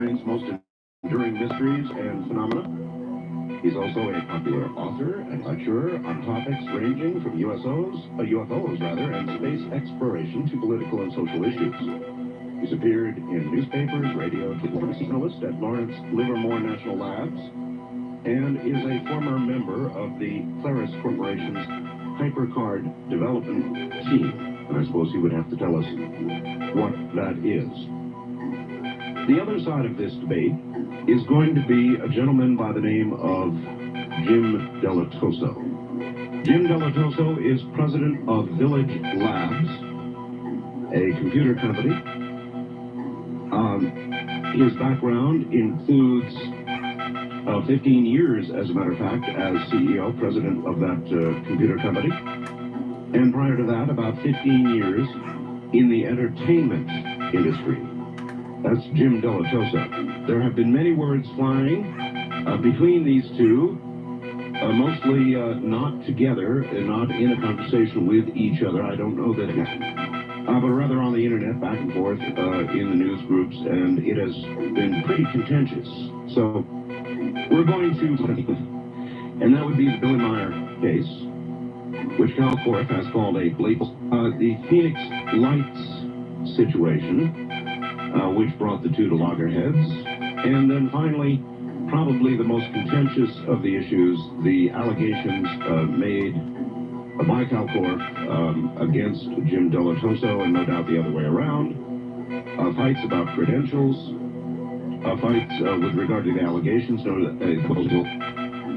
most enduring mysteries and phenomena. He's also a popular author and lecturer on topics ranging from UFOs and space exploration to political and social issues. He's appeared in newspapers, radio, journalist at Lawrence Livermore National Labs, and is a former member of the Claris Corporation's Hypercard development team. And I suppose he would have to tell us what that is. The other side of this debate is going to be a gentleman by the name of Jim Delatoso. Jim Delatoso is president of Village Labs, a computer company. His background includes 15 years, as a matter of fact, as CEO, president of that computer company. And prior to that, about 15 years in the entertainment industry. That's Jim Delatoso. There have been many words flying between these two, mostly not together and not in a conversation with each other. I don't know that it is. But rather on the internet, back and forth in the news groups, and it has been pretty contentious. So we're going to, and that would be the Billy Meyer case, which Cal Korff has called a the Phoenix Lights situation, which brought the two to loggerheads. And then finally, probably the most contentious of the issues, the allegations made by Cal Korff against Jim Delatoso, and no doubt the other way around, fights about credentials, fights with regard to the allegations, so that we'll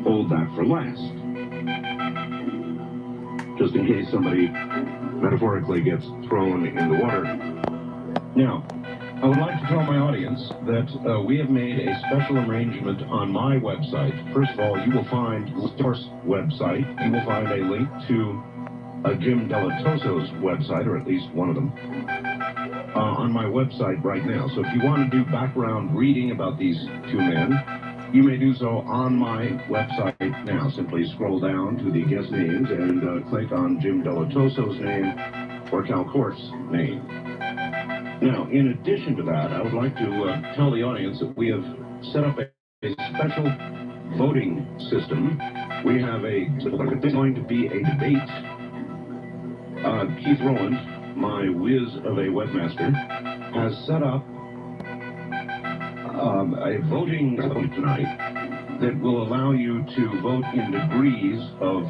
hold that for last. Just in case somebody metaphorically gets thrown in the water. Now, I would like to tell my audience that we have made a special arrangement on my website. First of all, you will find the source website. You will find a link to Jim Delatoso's website, or at least one of them, on my website right now. So if you want to do background reading about these two men, you may do so on my website now. Simply scroll down to the guest names and click on Jim Delatoso's name or Cal Korff's name. Now, in addition to that, I would like to tell the audience that we have set up a special voting system. We have there's going to be a debate. Keith Rowland, my whiz of a webmaster, has set up a voting tonight that will allow you to vote in degrees of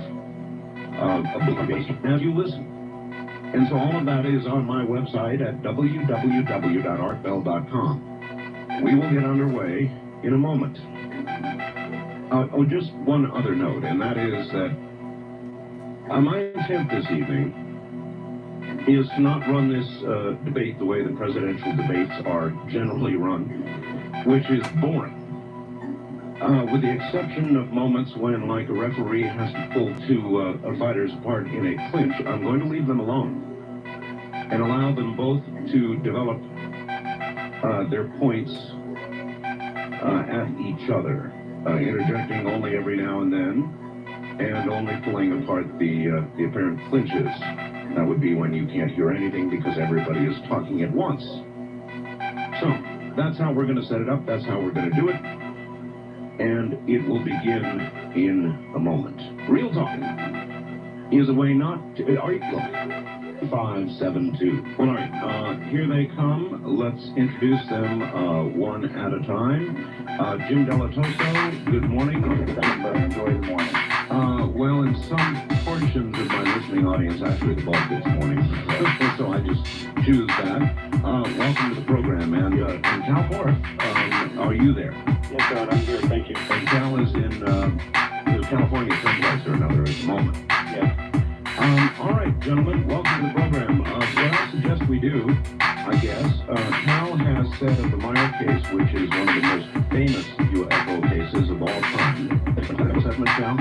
as you listen. And so all of that is on my website at www.artbell.com. We will get underway in a moment. Just one other note, and that is that my intent this evening is to not run this debate the way the presidential debates are generally run, which is boring. With the exception of moments when, like, a referee has to pull two fighters apart in a clinch, I'm going to leave them alone and allow them both to develop their points at each other, interjecting only every now and then, and only pulling apart the apparent clinches. That would be when you can't hear anything because everybody is talking at once. So, that's how we're going to set it up, that's how we're going to do it, and it will begin in a moment. Real talking is a way not to... Are you... Look. 572. All right, here they come. Let's introduce them one at a time. Jim Delatoso, good morning. Enjoy the morning. Well, in some portions of my listening audience, actually the bulk this morning, so I just choose that. Welcome to the program, and Cal Korff, are you there? Yes, sir, I'm here, thank you. And Cal is in California someplace or another at the moment. Yes. All right, gentlemen, welcome to the program. What I suggest we do, I guess, Cal has said of the Meyer case, which is one of the most famous UFO cases of all time. Was that much, Cal?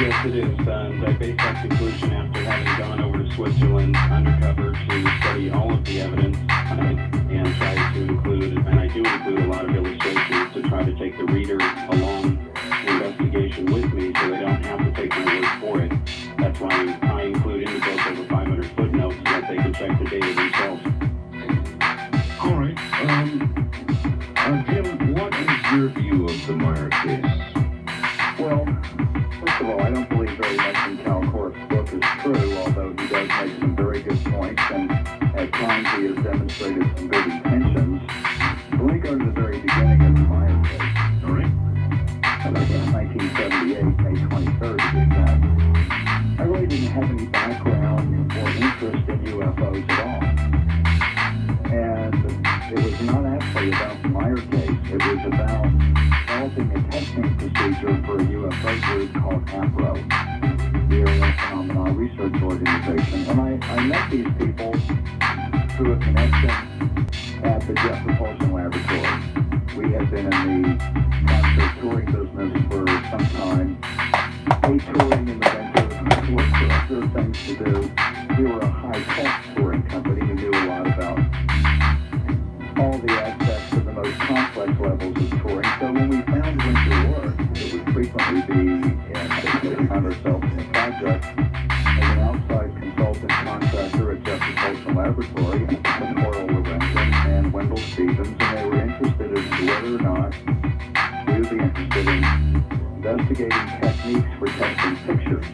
Yes, it is. And I based that conclusion after having gone over to Switzerland undercover to study all of the evidence and try to include, and I do include a lot of illustrations to try to take the reader along the investigation with me so they don't have to take my word for it. That's why I include in the book over 500 footnotes so that they can check the data themselves. All right. Jim, Jim, what is your view of the Meyer case? Well, first of all, I don't believe very much in Cal Korff's book is true, although he does make some very good points, and at times he has demonstrated some good intentions. But let me go to the very beginning of the Meyer case. All right. Back in 1978, May 23rd, to be exact. I really didn't have any background or interest in UFOs at all. And it was not actually about the Meyer case. It was about developing a testing procedure for a UFO group called APRO, the Aerial Phenomena Research Organization. And I met these people through a connection at the Jet Propulsion Laboratory. We had been in the concert touring business for some time, touring in the winter, looked for other things to do. We were a high-tech touring company. We knew a lot about all the aspects of the most complex levels of touring. So when we found winter work, it would frequently be, we found ourselves in a project as an outside consultant contractor at Jet Propulsion Laboratory, Coral Lorenzen and Wendell Stevens, and they were interested as to whether or not we would be interested in investigating techniques for testing pictures.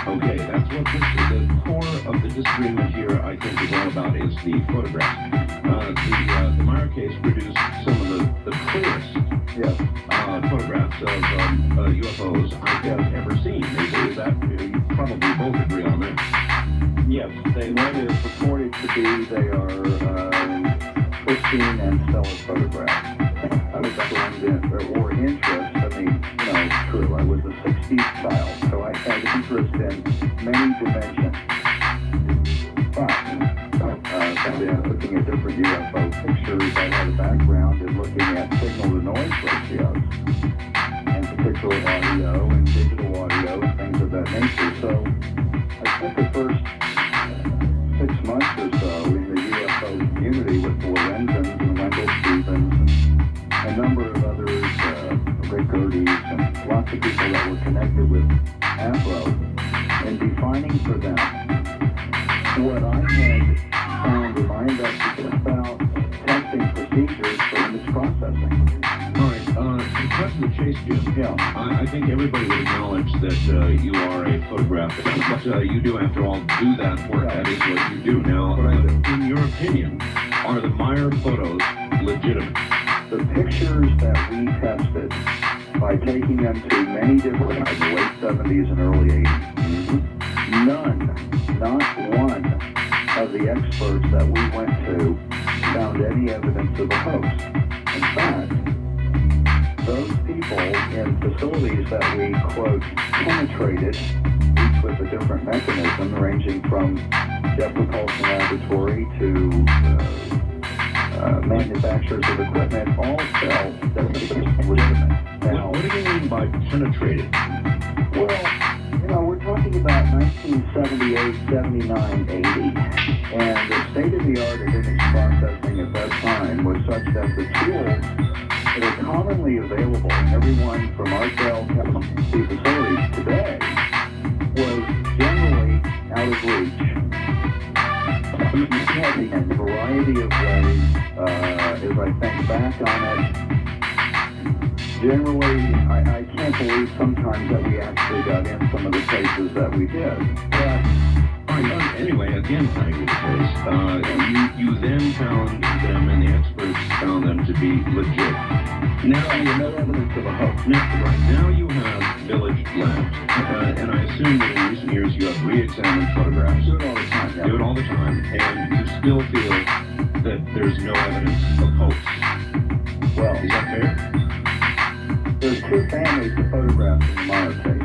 Okay, that's what the core of the disagreement here, I think, is all about, is the photograph. The Meyer case produced some of the clearest photographs of UFOs I have ever seen. Is that, you probably both agree on that? Yes, what is purported to be, they are pristine and stellar photographs. I was or interest, I mean, true, I was a 60s child, so I had interest in many dimensions. But looking at different UFO pictures, I had a background in looking at signal-to-noise ratios, and particularly audio and digital audio and things of that nature. So I spent the first 6 months or so in the UFO community with the Lorenzens and Wendell Stevens and a number of others, Rick Gerdes, and lots of people that were connected with APRO, and defining for them what I had found in my investigation about testing procedures for image processing. All right, to cut to the chase, Jim, I think everybody would acknowledge that you are a photographer, but you do, after all, do that work. That is what you do. Now, in your opinion, are the Meyer photos legitimate? The pictures that we tested by taking them to many different times, the late 70s and early 80s, not one of the experts that we went to found any evidence of a hoax. In fact, those people in facilities that we, quote, penetrated, each with a different mechanism, ranging from Jet Propulsion Laboratory to manufacturers of equipment, all felt that this was legitimate. Now, what do you mean by penetrated? Well, we're talking about 1978, 79, 80, and the state-of-the-art of image processing at that time was such that the tools that are commonly available, everyone from our Bell UFO facilities today, was generally out of reach. We had a variety of ways, as I think back on it. Generally, I can't believe sometimes that we actually got in some of the cases that we did. But anyway, again, cutting to the chase, you then found them, and the experts found them to be legit. Now you have no evidence of a hoax. Now you have village labs, and I assume that in recent years you have re-examined photographs. do it all the time. Do it all the time, and you still feel that there's no evidence of hoax. Well, is that fair? There's two families of photographs in the Meyer case.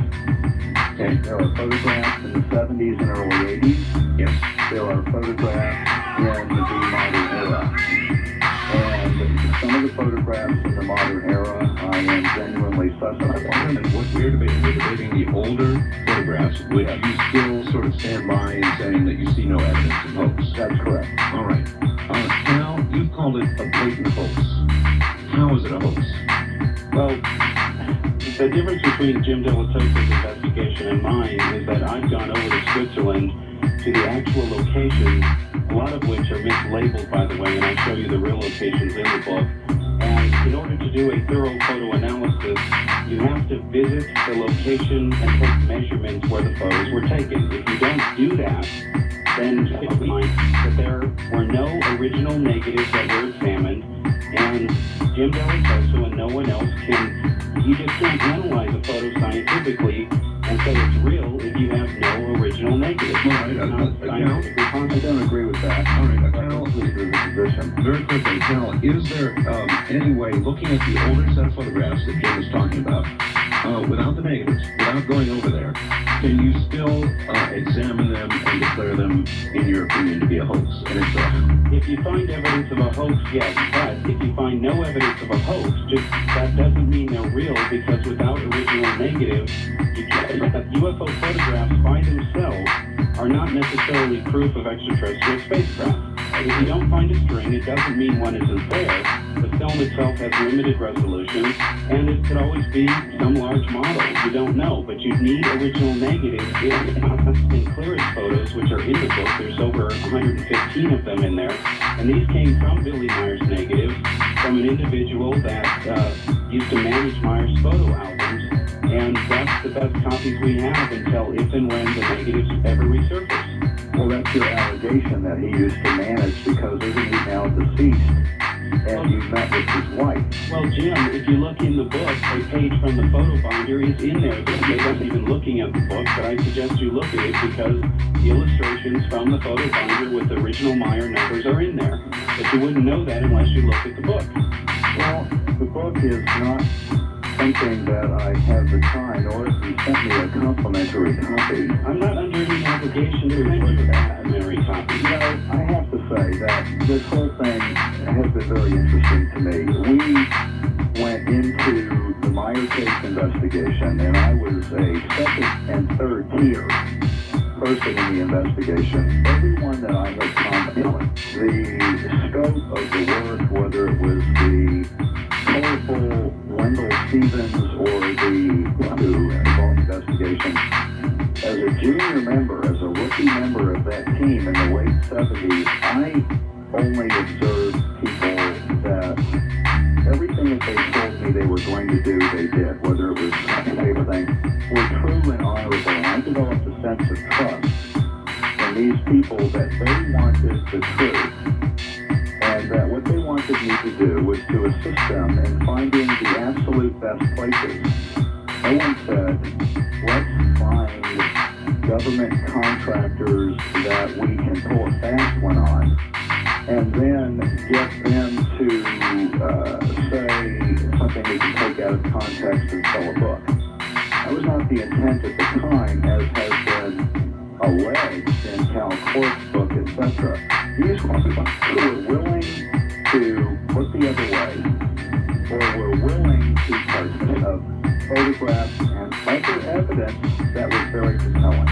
Okay. There are photographs in the 70s and early 80s. Yes. There are photographs in the modern era. And some of the photographs in the modern era, I am genuinely suspect. What we're debating the older photographs, which you still sort of stand by in saying that you see no evidence of hoax. That's correct. All right. Now, you've called it a blatant hoax. How is it a hoax? Well, the difference between Jim Delatosa's investigation and mine is that I've gone over to Switzerland to the actual locations, a lot of which are mislabeled, by the way, and I show you the real locations in the book. And in order to do a thorough photo analysis, you have to visit the location and take measurements where the photos were taken. If you don't do that, then you'll find that there were no original negatives that were examined, and Jim Delatoso and no one else you just can't analyze a photo scientifically and say it's real if you have no original negatives. All right, I don't agree with that. All right, Cal, very quickly, Cal, is there any way, looking at the older set of photographs that Jim was talking about, without the negatives, without going over there, can you still examine them and declare them, in your opinion, to be a hoax? And if so, if you find evidence of a hoax, yes, but if you find no evidence of a hoax, that doesn't mean they're real, because without original negatives, you can't. UFO photographs by themselves are not necessarily proof of extraterrestrial spacecraft. If you don't find a string, it doesn't mean one isn't there. The film itself has limited resolution, and it could always be some large model. You don't know, but you need original negatives in clearest photos, which are in the book. There's over 115 of them in there, and these came from Billy Meyer's negatives, from an individual that used to manage Meyer's photo albums, and that's the best copies we have until if and when the negatives ever resurface. Well, that's your allegation that he used to manage, because isn't he now deceased? And you met with his wife. Well, Jim, if you look in the book, a page from the photo binder is in there. They wasn't even looking at the book, but I suggest you look at it because the illustrations from the photo binder with the original Meyer numbers are in there. But you wouldn't know that unless you looked at the book. Well, the book is not something that I have the time, or if you sent me a complimentary copy. I'm not under any obligation to send you a complimentary copy. You know, I have to say that this whole thing has been very interesting to me. We went into the Meyer case investigation, and I was a second and third tier person in the investigation. Everyone that I had contacted, the scope of the work, whether it was the colorful Wendell Stevens or the involved investigation, as a junior member, as a rookie member of that team in the late 70s, I only observed people that everything that they told me they were going to do, they did, whether it was everything, were true and honorable. And I developed a sense of trust in these people that they wanted the truth, and that what they wanted me to do was to assist them in finding the absolute best places. No one said, let's find government contractors that we can pull a fast one on, and then get them to say something we can take out of context and sell a book. That was not the intent at the time, as has been alleged in Cal Korf's book, etc. These were people who were willing to look the other way, or were willing to partake of photographs and other evidence that was very compelling.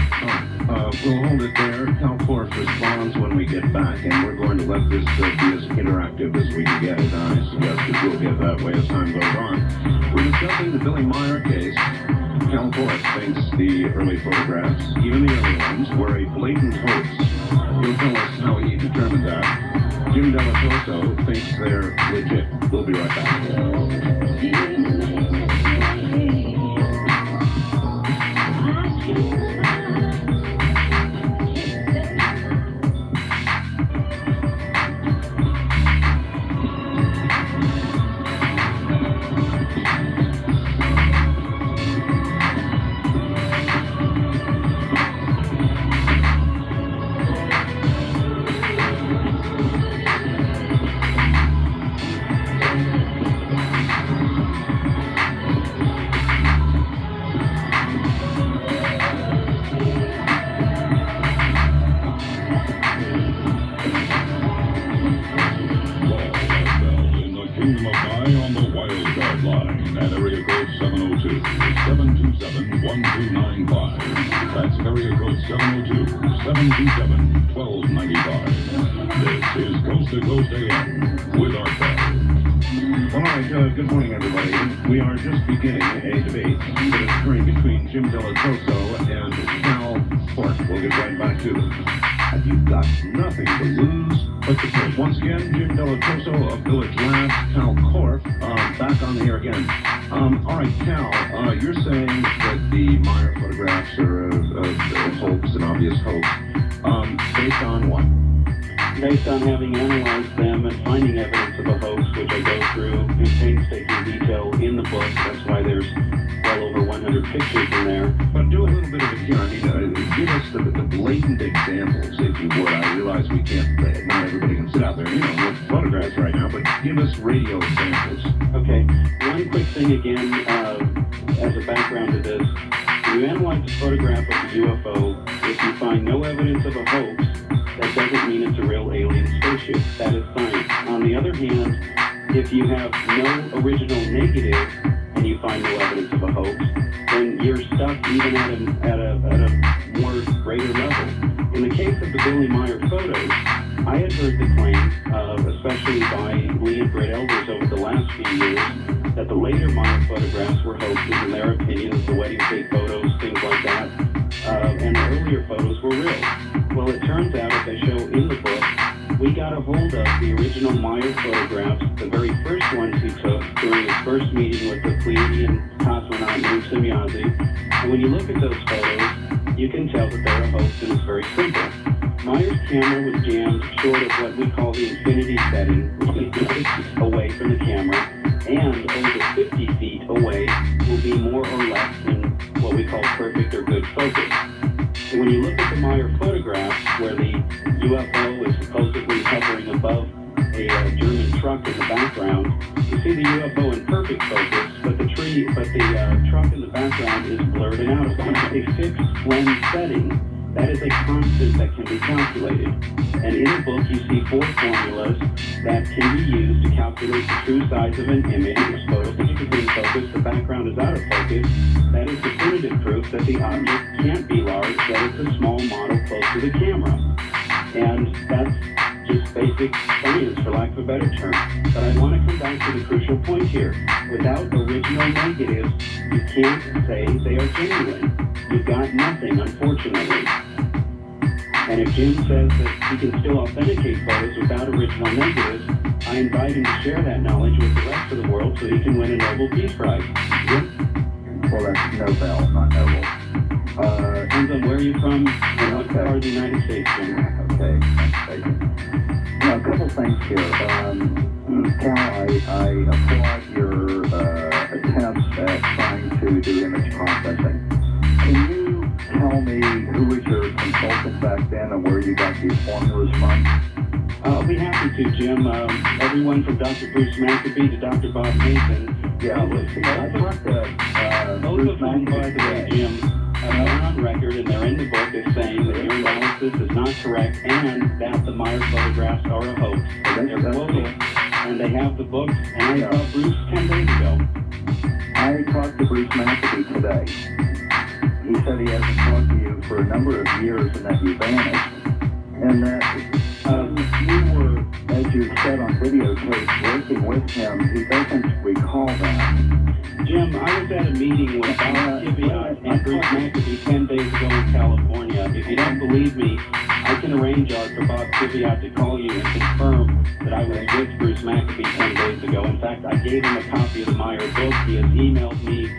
We'll hold it there. Cal Korf responds when we get back, and we're going to let this be as interactive as we can get it. I suggest that we'll get that way as time goes on. We're discussing the Billy Meyer case. Cal Korf thinks the early photographs, even the early ones, were a blatant hoax. He'll tell us how he determined that. Jim Delatoso thinks they're legit. We'll be right back. Good morning, everybody. We are just beginning a debate that is occurring between Jim Delatoso and Cal Korf. We'll get right back to them. Have you got nothing to lose but the truth? Once again, Jim Delatoso of Village Labs, Cal Korf. back on the air again. All right, Cal, you're saying that the Meyer photographs are a hoax, an obvious hoax. Based on what? Based on having analyzed them and finding evidence of a hoax, which I go through in painstaking detail in the book. That's why there's well over 100 pictures in there. But do a little bit of it here. I mean, give us the blatant examples, if you would. I realize we can't, not everybody can sit out there, look at photographs right now, but give us radio examples. Okay, one quick thing again, as a background to this. When you analyze a photograph of a UFO, if you find no evidence of a hoax, that doesn't mean it's a real alien spaceship. That is science. On the other hand, if you have no original negative and you find no evidence of a hoax, then you're stuck even at a more greater level. In the case of the Billy Meyer photos, I had heard the claim, especially by Lee and Brett Elders over the last few years, that the later Meyer photographs were hoaxes in their opinions, the wedding cake photos, things like that, and the earlier photos were real. Well, it turns out, as I show in the book, we got a hold of the original Meyer photographs, the very first ones he took during his first meeting with the Pleiadian cosmonaut named Semyazi. And when you look at those photos, you can tell that they're a hoax, and it's very simple. Meyer's camera was jammed short of what we call the infinity setting, which is 6 feet away from the camera, and over 50 feet away will be more or less in what we call perfect or good focus. So when you look at the Meyer photographs, where the UFO is supposedly hovering above a German truck in the background, you see the UFO in perfect focus, but the truck in the background is blurred and out of focus. A fixed lens setting, that is a constant that can be calculated. And in the book, you see 4 formulas that can be used to calculate the true size of an image. This photo is in focus, the background is out of focus. That is definitive proof that the object can't be large, that it's a small model close to the camera. And that's just basic science, for lack of a better term. But I want to come back to the crucial point here. Without original negatives, you can't say they are genuine. You've got nothing, unfortunately. And if Jim says that he can still authenticate photos without original negatives, I invite him to share that knowledge with the rest of the world so he can win a Nobel Peace Prize. Jim? Well, that's Nobel, not Noble. Depends on where you're from and what part of the United States, Jim. Okay, thank you. A couple things here. Cal, I applaud your attempts at trying to do image processing. Can you tell me who was your consultant back then and where you got these formulas from? I'll be happy to, Jim. Everyone from Dr. Bruce McAfee to Dr. Bob Mason. Yeah, let's see. I talked to Bruce By the way, Jim, are on record, and they're in the book, as saying that your analysis is not correct and that the Meyer photographs are a hoax. They're quoted, and they have the book, and I saw Bruce 10 days ago. I talked to Bruce McAfee today. He said he hasn't talked to you for a number of years and that you vanished. And that you were, as you said on videotape, working with him. He doesn't recall that. Jim, I was at a meeting with Bob Kiviat and Bruce McAfee 10 days ago in California. If you don't believe me, I can arrange for Bob Kiviat to call you and confirm that I was with Bruce McAfee 10 days ago. In fact, I gave him a copy of the Meyer book. He has emailed me,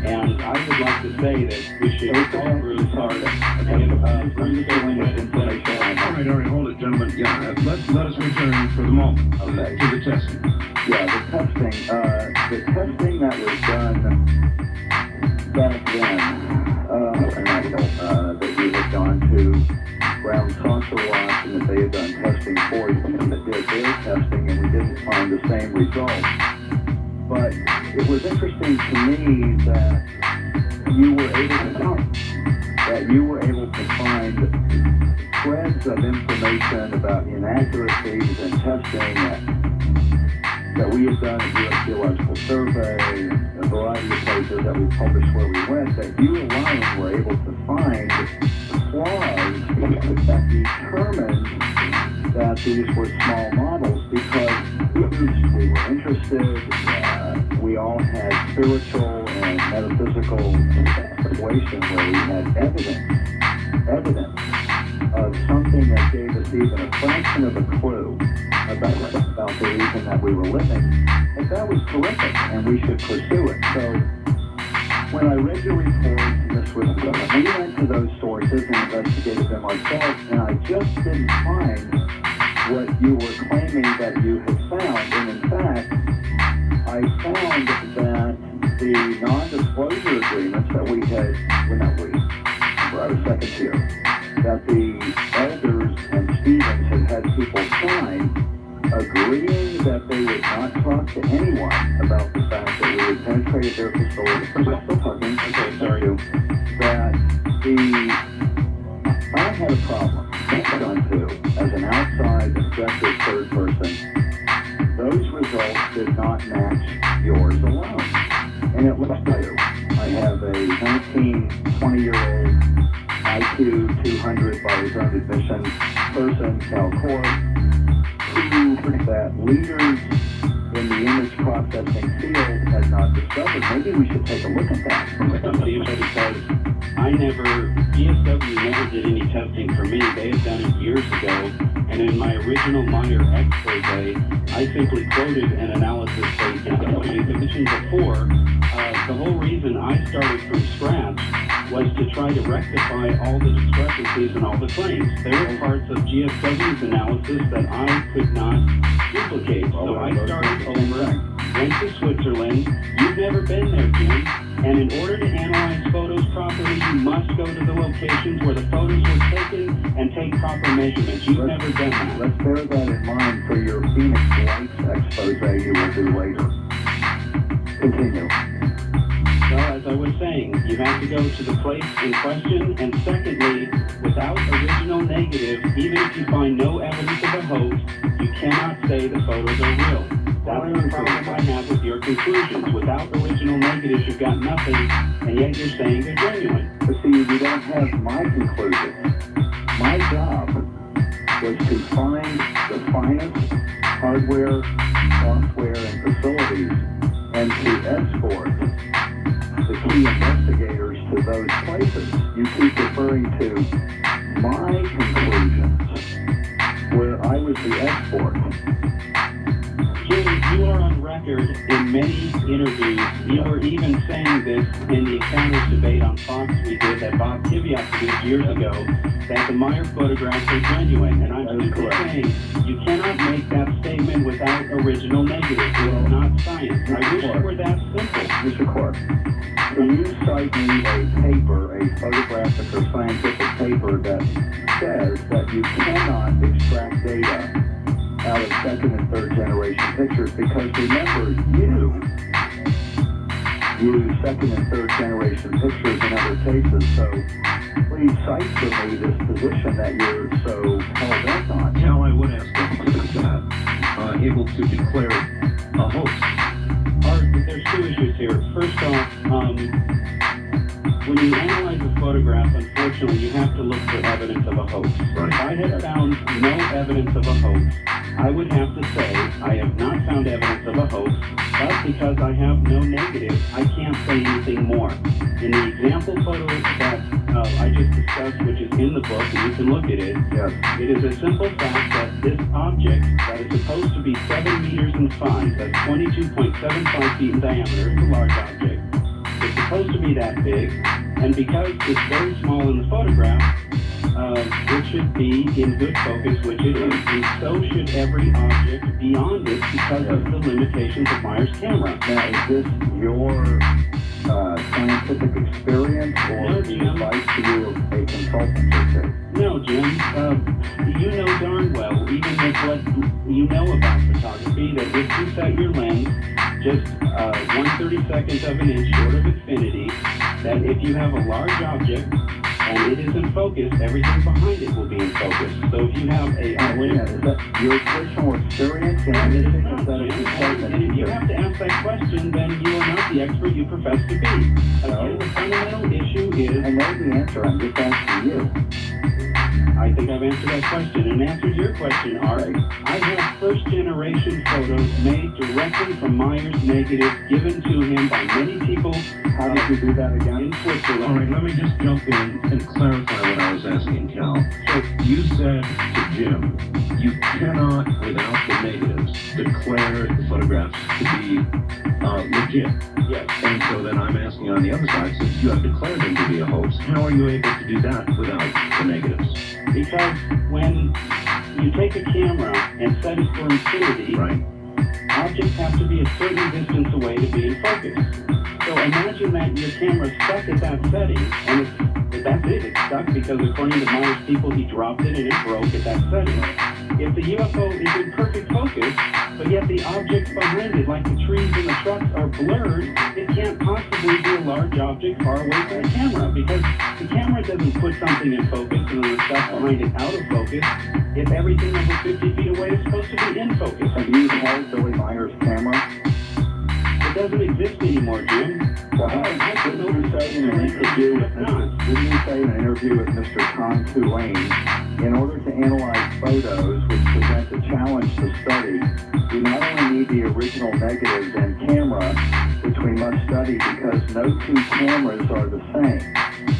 and I would like to say that we should call Bruce hard. Bruce going with information. All right, hold it, gentlemen. Yeah, let us return for the moment to the testing. Yeah, the testing that was done back then, that you had gone to Ground Saucer Watch and that they had done testing for you and that did their testing and we didn't find the same results. But it was interesting to me that you were able to find threads of information about inaccuracies in testing that we had done at U.S. Geological Survey, a variety of places that we published where we went, that you alone were able to find flaws that determined that these were small models because we were interested, we all had spiritual and metaphysical situations where we had evidence of something that gave us even a fraction of a clue about the reason that we were living, that was terrific, and we should pursue it. So when I read your report, we went to those sources and investigated them ourselves, and I just didn't find what you were claiming that you had found. And in fact, I found that the non-disclosure agreements that we had, I was second here, that the elders and Stevens had people sign agreeing that they would not talk to anyone about the fact that we had penetrated their facility. I'm still talking. Okay, sorry. That I had a problem. Done too. As an outside objective third person, those results did not match yours alone. And it looks better. I have a 19, 20-year-old IQ 200 by his own admission person, Cal Corp, who that leaders in the image processing field had not discovered. Maybe we should take a look at that. Because DSW never did any testing for me. They had done it years ago, and in my original Meyer expose, I simply quoted an analysis based on what you mentioned before. The whole reason I started from scratch was to try to rectify all the discrepancies and all the claims. There were parts of GSW's analysis that I could not duplicate. So I started over, went to Switzerland. You've never been there, Jim. And in order to analyze photos properly, you must go to the locations where the photos were taken and take proper measurements. You've never done that. Let's bear that in mind for your Phoenix Lights expose you will do later. Continue. Well, as I was saying, you have to go to the place in question, and secondly, without original negative, even if you find no evidence of a hoax, you cannot say the photos are real. That's the problem I have with your conclusions. Without original negatives, you've got nothing, and yet you're saying they're genuine. But see, we don't have my conclusions. My job was to find the finest hardware, software, and facilities, and to escort the key investigators to those places. You keep referring to my conclusions, where I was the escort. Jim, you are on record in many interviews. You were even saying this in the Encounters debate on Fox we did that Bob Kiviat produced years ago, that the Meyer photographs are genuine. And I'm simply saying you cannot make that statement without original negatives. It's not science. I wish it were that simple. Mr. Clark, can you cite me a paper, a photographic or scientific paper that says that you cannot extract data out of second and third generation pictures? Because remember, you use second and third generation pictures in other cases, so please cite for me this position that you're so hell-bent on. Cal, I would ask that, able to declare a hoax. There's two issues here. First off, when you analyze a photograph, unfortunately, you have to look for evidence of a hoax. Right. If I had found no evidence of a hoax, I would have to say I have not found evidence of a hoax, but because I have no negative, I can't say anything more. In the example photo that I just discussed, which is in the book, and you can look at it, Yes. it is a simple fact that this object that is supposed to be 7 meters in size, that's 22.75 feet in diameter, it's a large object. It's supposed to be that big, and because it's very small in the photograph, it should be in good focus, which it is, and so should every object beyond it because of the limitations of Meyer's camera. Now, is this your scientific experience, or No, the Jim. advice to you of a consultant or two? No, Jim, you know darn well, even with what you know about photography, that if you set your lens just 1/32 of an inch short of infinity, that if you have a large object and it is in focus, everything behind it will be in focus. So if you have a Wait a minute, is that your personal experience in It is anything? not, Is that a Jim. consultant? And if you have to ask that question, then you are not the expert you profess to be. Again, the fundamental issue I is, know the answer, I'm just asking you. I think I've answered that question. And answered your question, Art. I have first-generation photos made directly from Meyer's negatives given to him by many people. How did you do that again? In Switzerland. All right, let me just jump in and clarify what I was asking, Cal. So you said to Jim, you cannot, without the negatives, declare the photographs to be legit. Yes. And so then I'm asking on the other side, since you have declared them to be a hoax, how are you able to do that without the negatives? Because when you take a camera and set it for infinity, Right. objects have to be a certain distance away to be in focus. So imagine that your camera's stuck at that setting, and that's it. It's stuck because according to Meyer's people, he dropped it and it broke at that setting. If the UFO is in perfect focus, but yet the objects behind it, like the trees and the trucks, are blurred, it can't possibly be a large object far away from the camera, because the camera doesn't put something in focus and then the stuff behind it out of focus if everything over 50 feet away is supposed to be in focus. Have you held Billy Meyer's camera? It doesn't exist anymore, Jim. Well, didn't you say in an interview with Mr. Tom Tulane, in order to analyze photos which present a challenge to study, we not only need the original negatives and camera, which we must study because no two cameras are the same.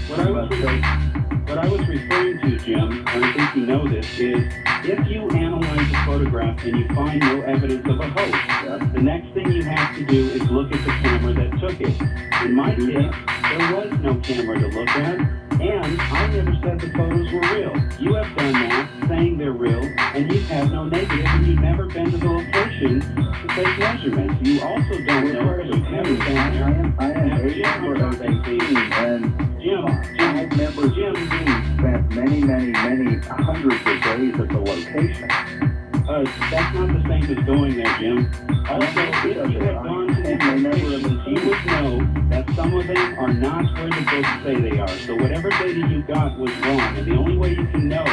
What I was referring to, Jim, and I think you know this, is if you analyze a photograph and you find no evidence of a hoax, the next thing you have to do is look at the camera that took it. In my case, there was no camera to look at, and I never said the photos were real. You have done that, saying they're real, and you've had no negative, and you've never been to the location to take measurements. You also don't know because you've never been there. I am a member of a team, and Jim, spent many hundreds of days at the location. that's not the same as going there, Jim. Also, if you had gone to the locations, you would know that some of them are not where the books say they are. So whatever data you got was wrong, and the only way you can know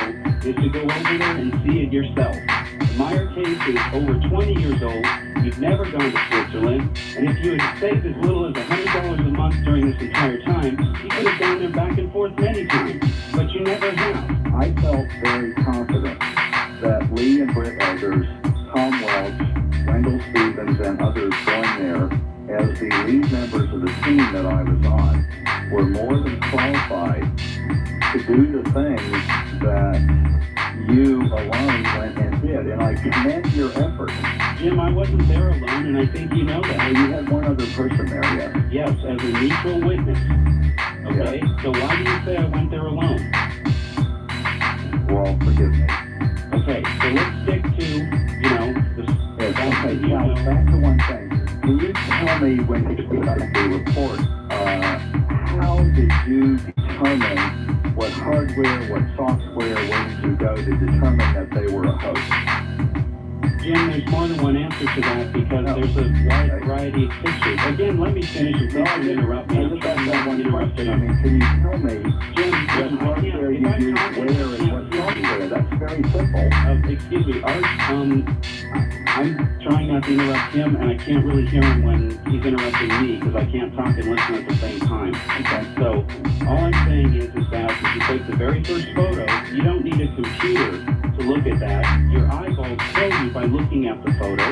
is to go over there and see it yourself. The Meyer case is over 20 years old. You've never gone to Switzerland, and if you had saved as little as $100 a month during this entire time, you could have gone there back and forth many times, but you never have. I felt very confident that Lee and Britt Eggers, Tom Welch, Wendell Stevens, and others going there as the lead members of the team that I was on were more than qualified to do the things that you alone went and did, and I commend your effort. Jim, I wasn't there alone, and I think you know that. Well, you had one other person there, yes. Yes, as a neutral witness. Okay? So why do you say I went there alone? Well, forgive me. Okay, so let's stick to, Okay, now back to one thing. Can you tell me when you got the report, how did you determine what hardware, what software, where did you go to determine that they were a hoax? Jim, there's more than one answer to that because there's a wide variety of pictures. Again, let me finish and please interrupt me. I just have that one question. I mean, can you tell me Jim, what hardware you use, where, and what software? That's very simple. Excuse me, Art, I'm trying not to interrupt him, and I can't really hear him when he's interrupting me because I can't talk and listen at the same time. Okay. So, all I'm saying is that if you take the very first photo, you don't need a computer to look at that. Your eyeballs tell you by looking at the photo.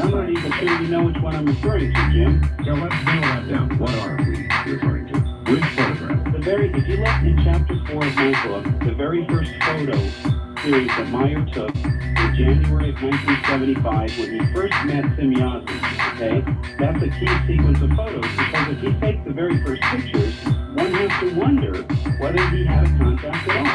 I'm not even sure you know which one I'm referring to, Jim. So let's nail that down. What are we referring to? Which photograph? If you look in chapter 4 of my book, the very first photo series that Meyer took in January of 1975 when he first met Semyazi, okay? That's a key sequence of photos because if he takes the very first pictures, one has to wonder whether he had a contact at all.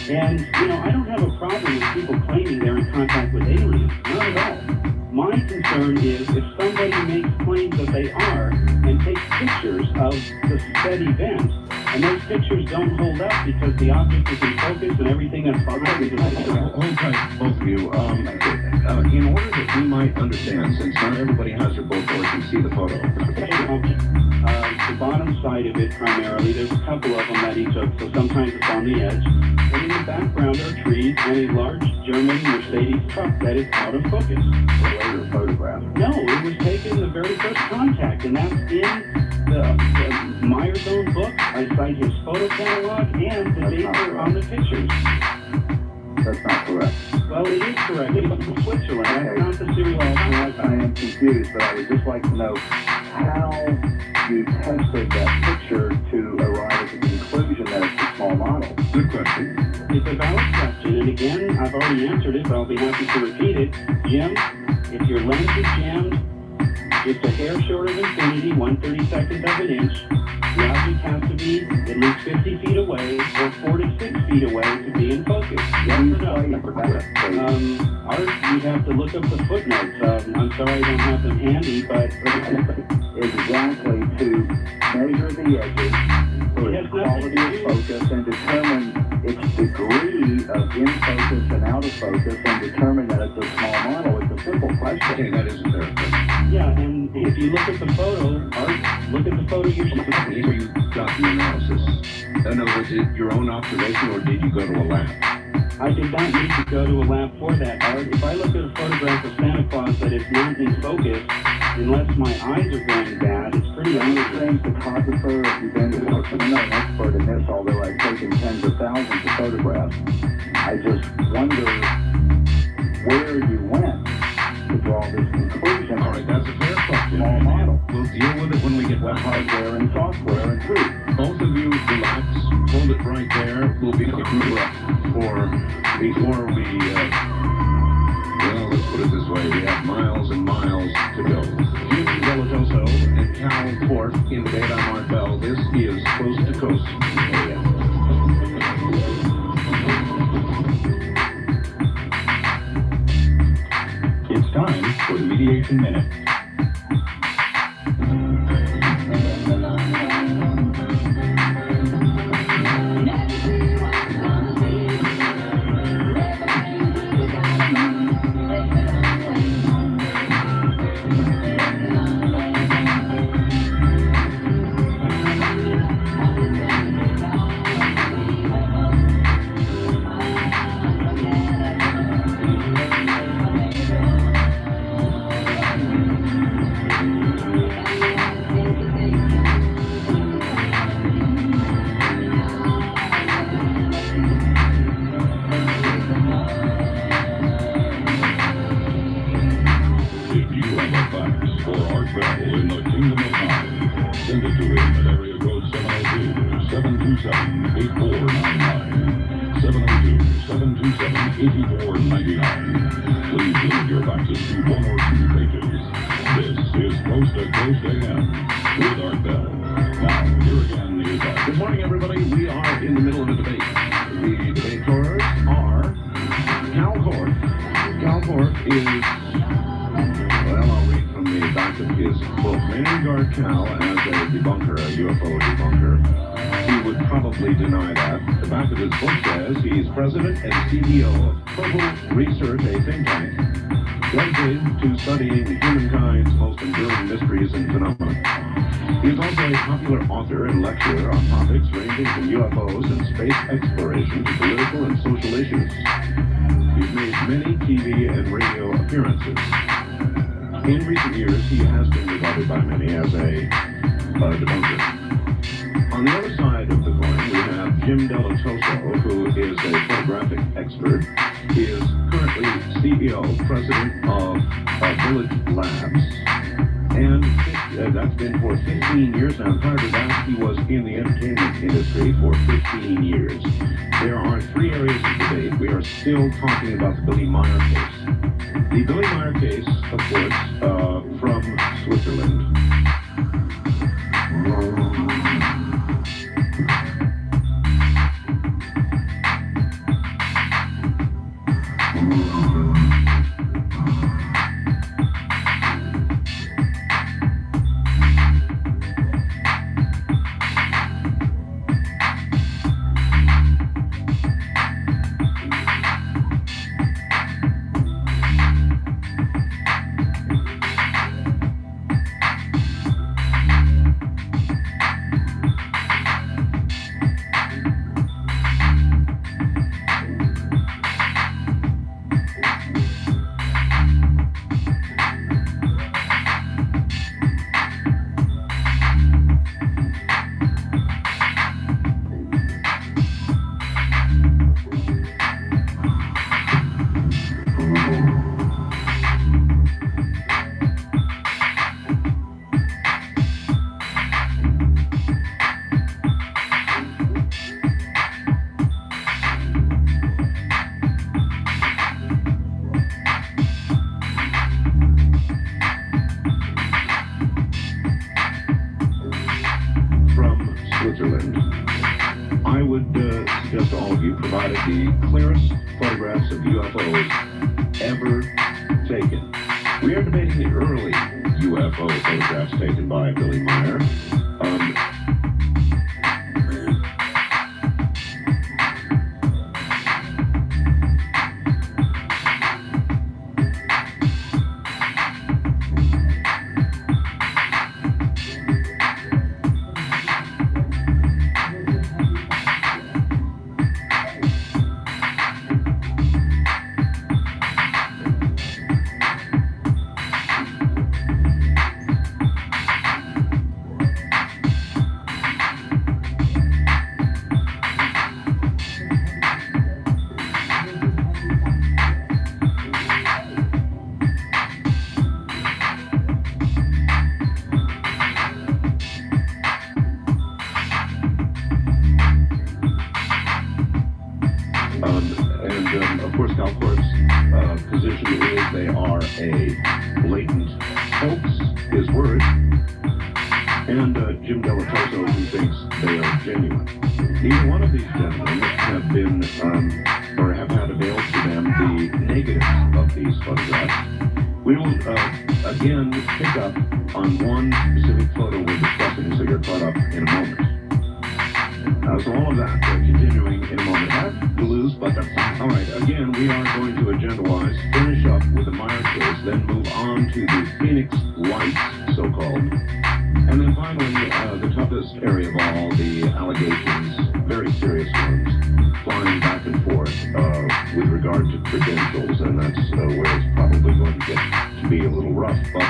And, I don't have a problem with people claiming they're in contact with aliens. Not at all. My concern is if somebody makes claims that they are and takes pictures of the said event, and those pictures don't hold up because the object is in focus and everything that's behind it is Hold tight, both of you. In order that we might understand, since not everybody has your book or can see the photo. The bottom side of it primarily, there's a couple of them that he took, so sometimes it's on the edge. And in the background are trees and a large German Mercedes truck that is out of focus. A later photograph. No, it was taken the very first contact, and that's in the Meyer's own book. I cite his photo catalog and the dates are on the pictures. That's not correct. Well, it is correct. It's from Switzerland. That's not the serial I am confused, but I would just like to know how you tested that picture to arrive at the conclusion that it's a small model. Good question. It's a valid question, and again, I've already answered it, but I'll be happy to repeat it. Jim, if your lens is jammed, it's a hair short of infinity, 1/32 of an inch. The object has to be at least 50 feet away or 4 to 6 feet away to be in focus. Yes or no? Art, you have to look up the footnotes. I'm sorry I don't have them handy, but Exactly, to measure the edges for its quality of focus and determine its degree of in focus and out of focus and determine that it's a small model. It's a simple question. Okay, that is a fair question. yeah, and if you look at the photo, Art, look at the photo yourself. Where you got the analysis. In other words, is it your own observation, or did you go to a lab? I did not need to go to a lab for that, Art. If I look at a photograph of Santa Claus that is not in focus, unless my eyes are going bad, it's pretty I'm a obvious. trained photographer. If you've been to I'm not an expert in this, although I've taken tens of thousands of photographs. I just wonder where you went to draw this conclusion. All right, that's a fair question. Small model. We'll deal with it when we get back. Hardware and software and truth. Both of you relax, hold it right there. We'll be through before we, well, let's put it this way, we have miles and miles to go. Jim Delatoso and Cal Court in debate. I'm Art Bell. This is Coast to Coast AM. It's time for the Mediation Minute. If you have a fax for Art Bell in the Kingdom of Nine, send it to him at area code 702-727-8499. 702-727-8499. Please limit your faxes to 1 or 2 pages. This is Coast to Coast AM with Art Bell. Now, here again is Art. Good morning, everybody. We are in the middle of a debate. The debaters are Cal Court. Cal Court is, well, I'll read from the back of his book. Many regard Cal as a debunker, a UFO debunker. He would probably deny that. The back of his book says he's president and CEO of Provo Research, a think tank dedicated to studying humankind's most enduring mysteries and phenomena. He is also a popular author and lecturer on topics ranging from UFOs and space exploration to political and social issues. He's made many TV and radio appearances. In recent years, he has been regarded by many as a debunker. On the other side of the coin, we have Jim Delatoso, who is a photographic expert. He is currently CEO, president of Village Labs, and that's been for 15 years now. Prior to that, he was in the entertainment industry for 15 years. There are 3 areas of debate. We are still talking about the Billy Meyer case. The Billy Meyer case, of course, from Switzerland. Switzerland, I would suggest to all of you, provided the clearest photographs of UFOs ever taken. We are debating the early UFO photographs taken by Billy Meyer. Of course, Calcorp's position is they are a blatant hoax, his word, and Jim Delatoso, who thinks they are genuine. Neither one of these gentlemen have been, or have had availed to them the negatives of these photographs. We will, again, pick up on one specific photo we're discussing, so you're caught up in a moment. So all of that continuing in a moment. Hard to lose, but that's fine. All right, again, we are going to agenda-wise finish up with the Meyer case, then move on to the Phoenix Lights, so-called. And then finally, the toughest area of all, the allegations, very serious ones, flying back and forth with regard to credentials, and that's where it's probably going to get to be a little rough. But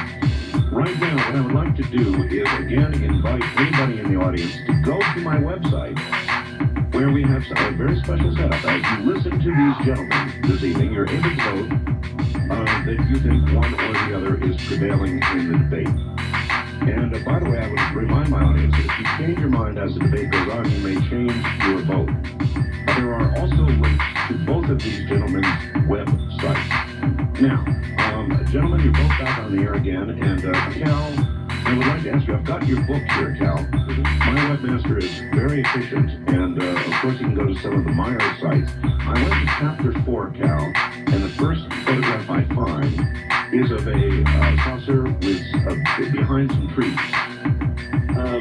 right now, what I would like to do is, again, invite anybody in the audience to go to my website, where we have a very special setup. As you listen to these gentlemen this evening, you're able to vote that you think one or the other is prevailing in the debate. And by the way, I would remind my audience that if you change your mind as the debate goes on, you may change your vote. There are also links to both of these gentlemen's websites. Now, gentlemen, you're both back on the air again, and Cal, I would like to ask you, I've got your book here, Cal. My webmaster is very efficient, and of course you can go to some of the Meyer sites. I went to chapter 4, Cal, and the first photograph I find is of a saucer with behind some trees.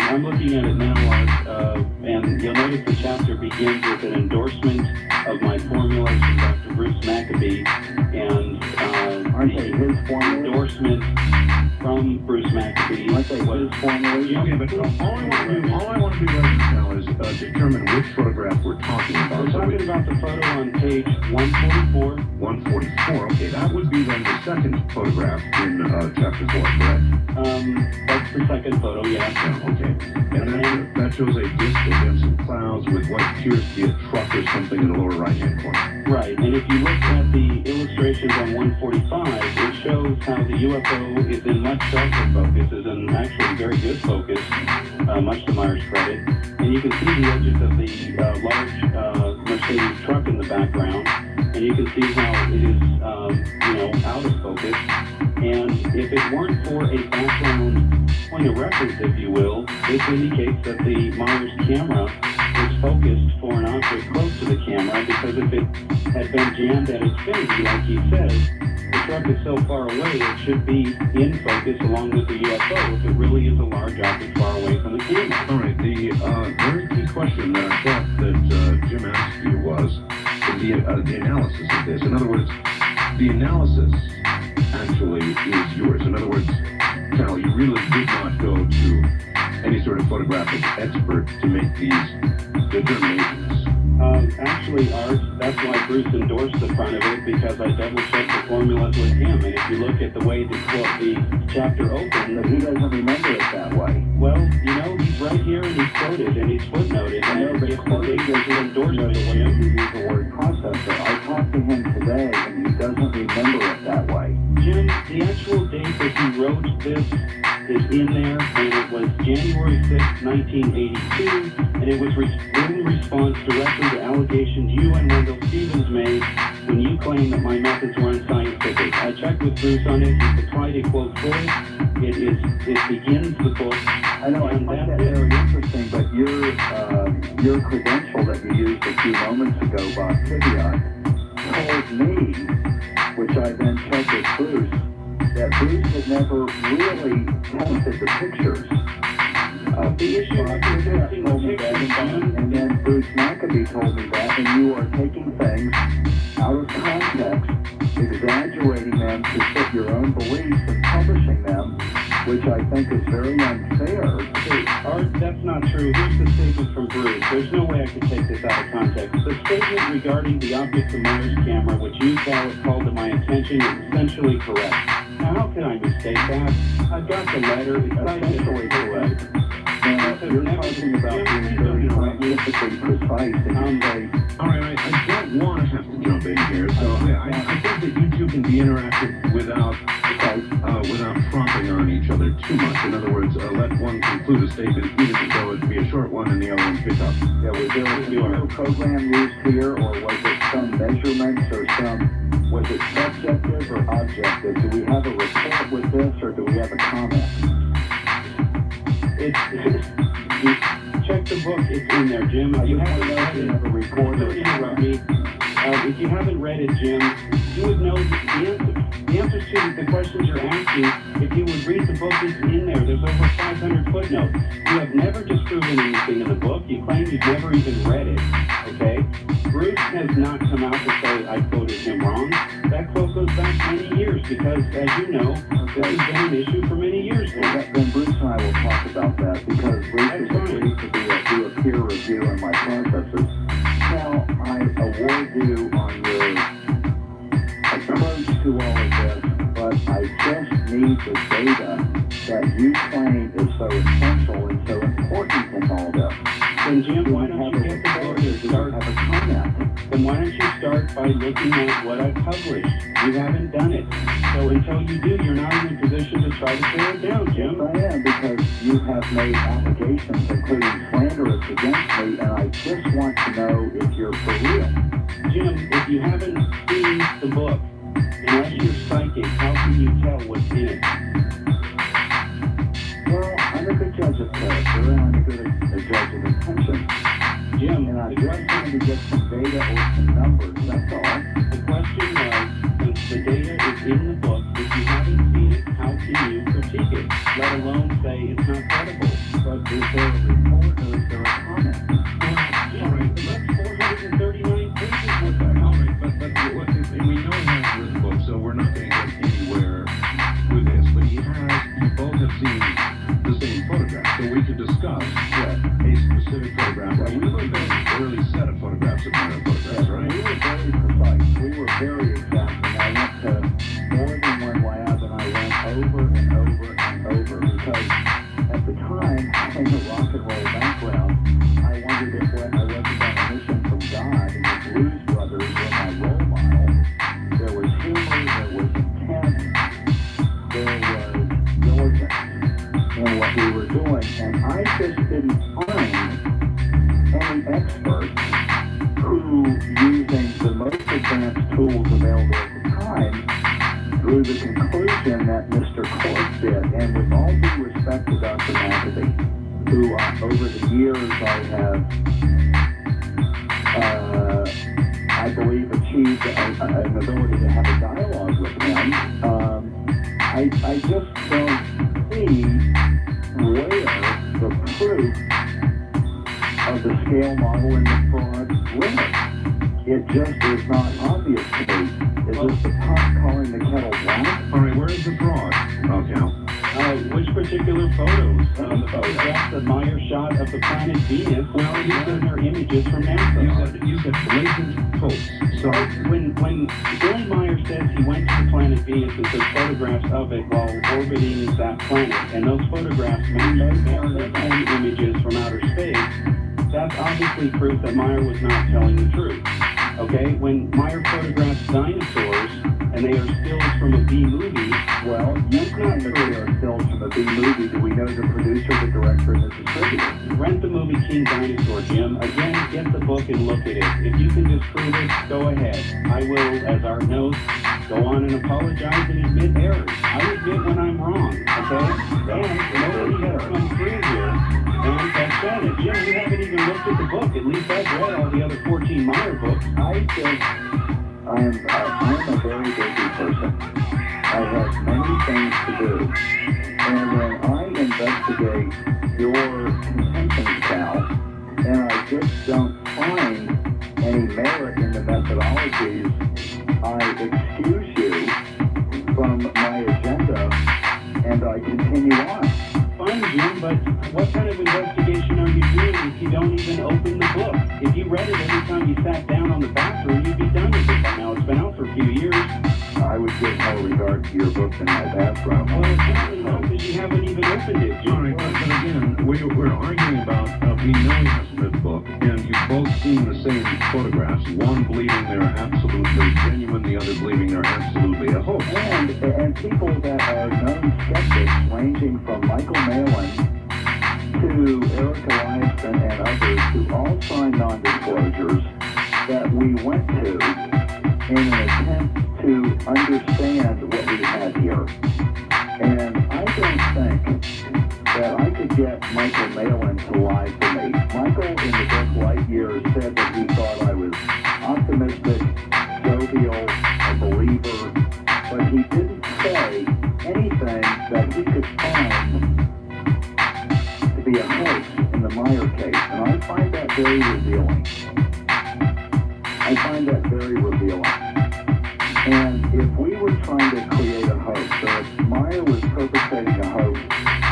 I'm looking at it now, Art, and you'll notice the chapter begins with an endorsement of my formulas from Dr. Bruce Maccabee, and Aren't they his formulas? Endorsement from Bruce Maccabee. Aren't they his formulas? Okay, but all I want to do right now is determine which photograph we're talking about. We're talking about the photo on page 144. 144, okay, that would be then the second photograph in chapter 4, correct? That's the second photo, yeah. Yeah, okay. And that shows a disc against some clouds with what appears to be a truck or something in the lower right-hand corner. Right, and if you look at the illustrations on 145, it shows how the UFO is in much sharper focus, is in actually very good focus, much to Meyer's credit. And you can see the edges of the large Mercedes truck in the background, and you can see how it is, out of focus. And if it weren't for a background point of reference, if you will, this indicates that the Meyer's camera is focused for an object close to the camera, because if it had been jammed at infinity, like he says, the truck is so far away, it should be in focus along with the UFO if it really is a large object far away from the camera. All right, the very key question that I thought that Jim asked you was the analysis of this. In other words, the analysis actually is yours. In other words, Cal, you really did not go to any sort of photographic expert to make these determinations. Actually, Art, that's why Bruce endorsed the front of it, because I double-checked the formulas with him. And if you look at the way the chapter opened, But he doesn't remember it that way. well, he's right here, and he's quoted, and he's footnoted. I know, And but if the quoting date is an when endorsement, you Jim, use the word processor. I talked to him today, and he doesn't remember it that way. Jim, the actual date that he wrote this is in there, and it was January 6, 1982, and it was in response directly to allegations you and Wendell Stevens made when you claimed that my methods were unscientific. I checked with Bruce on it. He supplied a quote for it. It begins the book. I know, I and find that's that it. very interesting. interesting, but your credential that you used a few moments ago, Bob Tibiot, told me, which I then checked with Bruce, that Bruce had never really tested the pictures. The issue Bob Tibiot told me that, and then Bruce McAbee told me that, and you are taking things out of context, exaggerating them to fit your own beliefs and publishing them, which I think is very unfair. Okay, Art, that's not true. Here's the statement from Bruce. There's no way I could take this out of context. The statement regarding the object of Meyer's camera, which you called to my attention, is essentially correct. Now, how can I mistake that? I've got the letter. It's essentially correct. Now, you're talking about being very scientifically precise, and you say, All right, I don't want to have to jump in here, so I think that you two can be interactive without tromping on each other too much. In other words, let one conclude a statement, even though it be a short one, and the other one pick up. yeah, was there a computer program used here, or was it some measurements, or was it subjective or objective? Do we have a report with this, or do we have a comment? Check the book. It's in there, Jim. If you haven't read it, a report, don't interrupt me. If you haven't read it, Jim, you would know the answers. The answers to the questions you're asking, if you would read the book, it's in there. There's over 500 footnotes. You have never disproven anything in the book. You claim you've never even read it, okay? Bruce has not come out to say I quoted him wrong. That quote goes back many years because, as you know, this has been an issue for many years now. Then Bruce and I will talk about that, because Bruce has agreed to do a peer review in my processes. Now, I award you on your approach to all of this, but I just need the data that you claim is so essential and so important in all this. Then Jim, why don't you get the book and start? Have a comment. Then why don't you start by looking at what I published? You haven't done it. So until you do, you're not in a position to try to tear it down, Jim. Yes, I am, because you have made allegations, including slanderous against me, and I just want to know if you're for real. Jim, if you haven't seen the book, unless you're psychic, how can you tell what's in it? Well, I'm a good judge of character, and I'm a good judge of intention. Jim, And I just wanted to get some data or some numbers, that's all. the question was, since the data is in the book, if you haven't seen it, how can you critique it, let alone say it's not credible? But is there a report or is there a comment? All right, but that's 439 pages worth of All right, but we know he has read the book, so we're not going to get anywhere with this. But you both have seen the same photograph, so we could discuss a specific photograph. Right? We looked at an early set of photographs of minor photographs, right? We were very precise. We were very exact. And I went to more than one lab, and I went over and over and over, because at the time, having a rock and roll background, I wondered if I wasn't on a mission from God, and the Blues Brothers were my role model. There was humor, there was intent, there was diligence in what we were doing, and I just didn't find any expert who, using the most advanced tools available at the time, drew the conclusion that Mr. Cork did. And with all due respect to Dr. McAbee, who over the years I have, I believe, achieved an ability to have a dialogue with him, I just don't see where the proof of the scale model and the fraud limit. It just is not obvious to me. Is this the pot calling the kettle black? All right, where is the fraud? Okay. Which particular photos? The photographs that Meyer shot of the planet Venus. Well, you said her images from NASA. You said blatant posts. So When Billy Meyer says he went to the planet Venus and took photographs of it while orbiting that planet, and those photographs match their images from outer space, that's obviously proof that Meyer was not telling the truth. Okay? When Meyer photographs dinosaurs, and they are stills from a B movie, Well, you claim that they are stills from a B movie. Do we know the producer, the director, and the distributor? rent the movie King Dinosaur, Jim. Again, get the book and look at it. If you can disprove it, go ahead. I will, as Art knows, go on and apologize and admit errors. I admit when I'm wrong, okay? And nobody has come through here and has said honest, Jim, you haven't even looked at the book. At least I've read all the other 14 Meyer books. I think I'm a very busy person. I have many things to do. And when I investigate your contentions, Cal, and I just don't find any merit in the methodologies, I excuse you from my agenda and I continue on. Fine, Jim, but what kind of investigation are you doing if you don't even open the book? If you read it every time you sat down on the bathroom, you'd be done with it by now. It's been out for a few years. I would give no regard to your book in my bathroom. Well, apparently not, because you haven't even opened it, Jim. All right, but again, we're arguing about, we know he hasn't read the book, and you've both seen the same photographs, one believing they're absolutely genuine, the other believing they're absolutely a hoax. And people that are known skeptics, ranging from Michael Malin to Eric Eliasson and others, who all signed non-disclosures that we went to in an attempt to understand what we had here. And I don't think that I could get Michael Malin to lie for me. Michael, in the book Light Years, said that he thought I was optimistic, jovial, a believer, but he didn't say anything that he could find to be a hoax in the Meyer case. And I find that very revealing. I find that very revealing. And if we were trying to create a hoax, or if Meyer was perpetrating a hoax,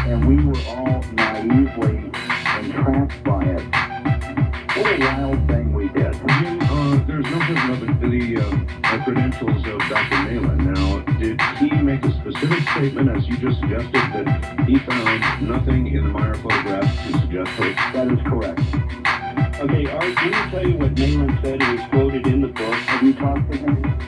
and we were all naively entrapped by it, what a wild thing we did. Jim, there's no question about the credentials of Dr. Malin. Now, did he make a specific statement, as you just suggested, that he found nothing in the Meyer photographs to suggest hoax? That is correct. Okay, Art, let me tell you what Malin said. It was quoted in the book. Have you talked to him?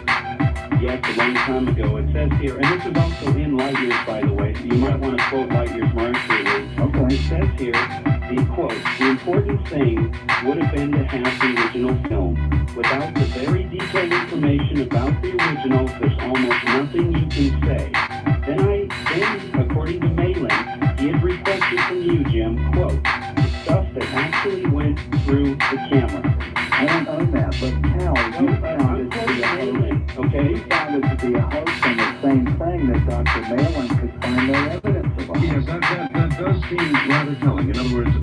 Yes, a long time ago. It says here, and this is also in Light Years, by the way, so you might want to quote Light Years more accurately. Okay. It says here, the quote, the important thing would have been to have the original film. Without the very detailed information about the originals, there's almost nothing you can say. Then, according to Malin, he had requested from you, Jim, quote, the stuff that actually went through the camera. I don't own that, but Cal, you found it to be a hoax. Okay? You found it to be a hoax and the same thing that Dr. Malin could find no evidence of. Yes, that does seem rather telling. In other words,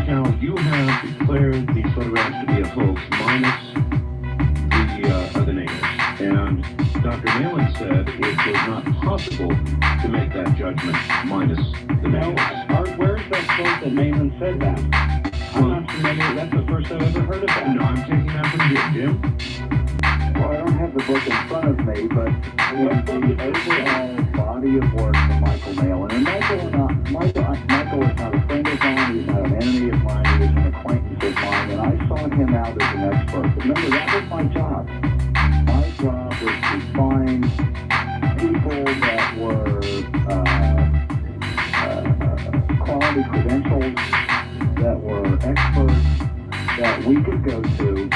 Cal, you have declared these photographs to be a hoax minus the negatives. And Dr. Malin said it was not possible to make that judgment minus the Now, negatives. Art, where is that quote that Malin said that? I'm not familiar. That's the first I've ever heard of that. No, I'm taking that from Jim. Well, I don't have the book in front of me, but in the overall body of work from Michael Malin, and Michael is not a friend of mine, he's not an enemy of mine, he was an acquaintance of mine, and I sought him out as an expert. Remember, that was my job. My job was to find people that were quality credentials, that were experts, that we could go to,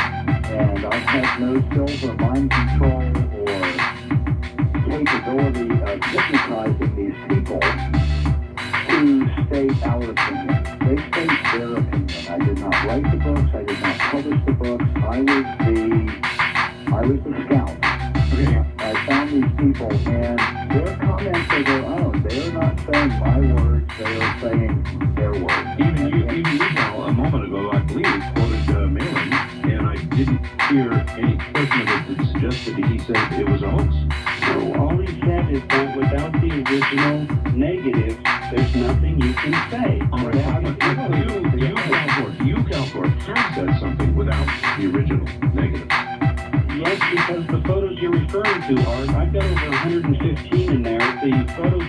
and I had no silver mind control or capability of hypnotizing these people to state our opinion. They state their opinion. I did not write the books, I did not publish the books, I was the scout. Okay. I found these people, and their comments are their own. They are not saying my words, they are saying their words. Even you now, a moment ago, I believe, quoted Malin, and I didn't hear any portion of it that suggested that he said it was a hoax. No, all he said is that without the original negative, there's nothing you can say. All right, you, Calforth, have said something without the original negative. Yes, because the photos you're referring to are, I've got over 115 in there. The photos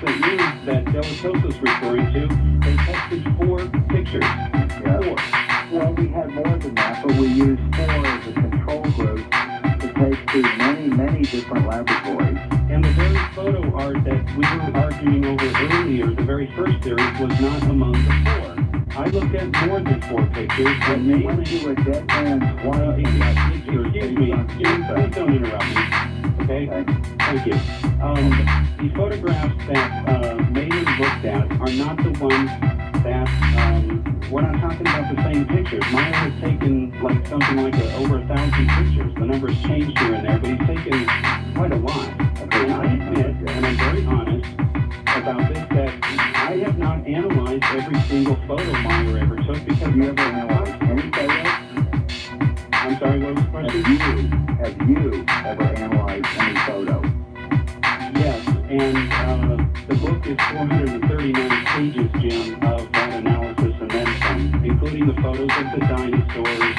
that Delatosa's referring to, they tested 4 pictures. Yeah. 4. Well, we had more than that, but we used 4 as a control group to take to many different laboratories. And the very photo art that we were arguing over earlier, the very first series, was not among the 4. I looked at more than 4 pictures, And and we they went to a dead man's wife. excuse me, Jim, please don't interrupt me, okay? Thank you. The photographs that Malin looked at are not the ones that we're not talking about the same pictures. Meyer has taken like something like over 1,000 pictures. The numbers changed here and there, but he's taken quite a lot. And I admit, and I'm very honest about this, that I have not analyzed every single photo Meyer ever took because Have you ever analyzed any photos? I'm sorry, what was the question? Have you ever analyzed any photo? Yes, and the book is 439 pages, Jim, of that analysis and then some, including the photos of the dinosaurs.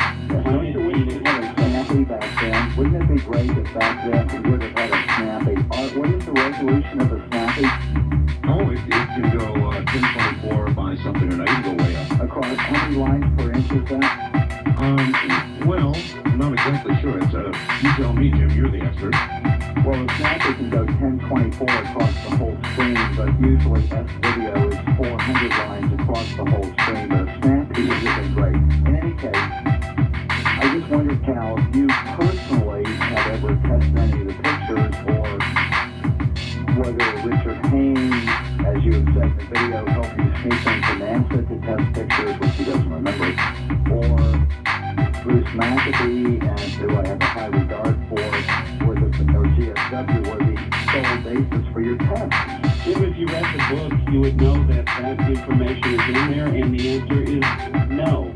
Snappy back then. Wouldn't it be great if back then we would have had a snappy? What is the resolution of a snappy? Oh, it can go 1024 by something, or it can go way up. Across how many lines per inch is that? Well, I'm not exactly sure. It's you tell me, Jim. You're the expert. Well, a snappy can go 1024 across the whole screen, but usually S-video is 400 lines across the whole screen, but a snappy is really great. In any case, I just wondered, Cal, if you personally have ever tested any of the pictures, or whether Richard Haynes, as you have said in the video, helped you sneak into NASA to test pictures, which he doesn't remember, or Bruce McAfee, and who I have a high regard for, or GSW, were the sole basis for your test. Jim, if you read the book, you would know that that information is in there, and the answer is no.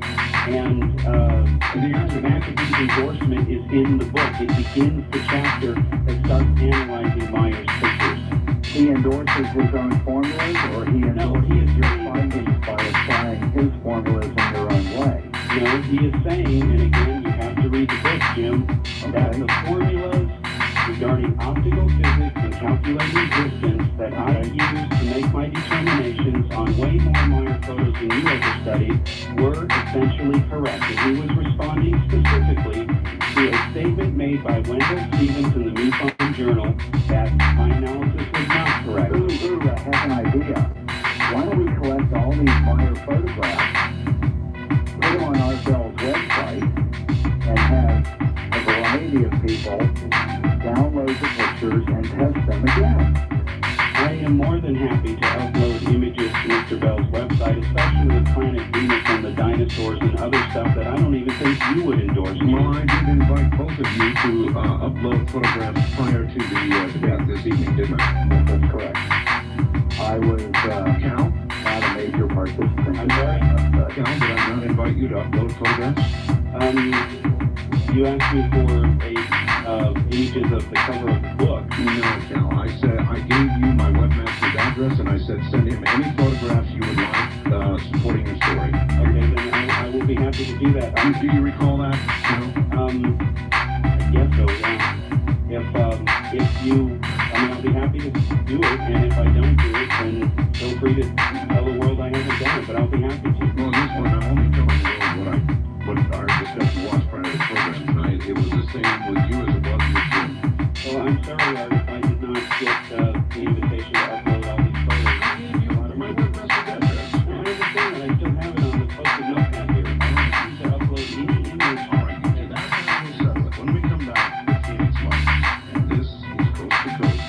And the answer, McAfee's endorsement is in the book. It begins the chapter that starts analyzing Meyer's pictures. He endorses his own formulas, or he endorses your findings by applying his formulas in your own way? No, he is saying, and again, you have to read the book, Jim, that the formulas regarding optical physics and calculating distance that I used to make my determinations on way more Meyer photos than you ever studied were essentially correct. And he was responding specifically to a statement made by Wendell Stevens in the MUFON Journal that my analysis was not correct. I have an idea. Why don't we collect all these Meyer photographs, put them on our Bell's website, and have a variety of people download the pictures and test them again? I am more than happy to upload images to Mr. Bell's website, especially with Planet Venus and the dinosaurs and other stuff that I don't even think you would endorse. Well, I did invite both of you to upload photographs prior to the debate this evening, didn't I? That's correct. I was Cal? not a major participant. I'm sorry? Cal, did I not invite you to upload photographs? You asked me for images of the cover of the book. No, Cal. I said I gave you my webmaster's address, and I said send him any photographs you would like supporting your story. Okay, then I will be happy to do that. Do you recall that, Cal? I guess so, yeah. If you, I'll be happy to do it, and if I don't do it, then feel free to tell the world I haven't done it, but I'll be happy to. Well, at this point, I'm only telling the world what our discussion was prior to the program tonight. It was the same with you as it was with Jim. Well, I'm sorry, Art, if I did not get the invitation to upload all these photos. I gave you my webmaster's address. I understand that I still have it on the post-it notepad here. I don't need to upload any image. All right, you did that, and we'll settle it. When we come back, the Phoenix Lights. And this is Coast to Coast.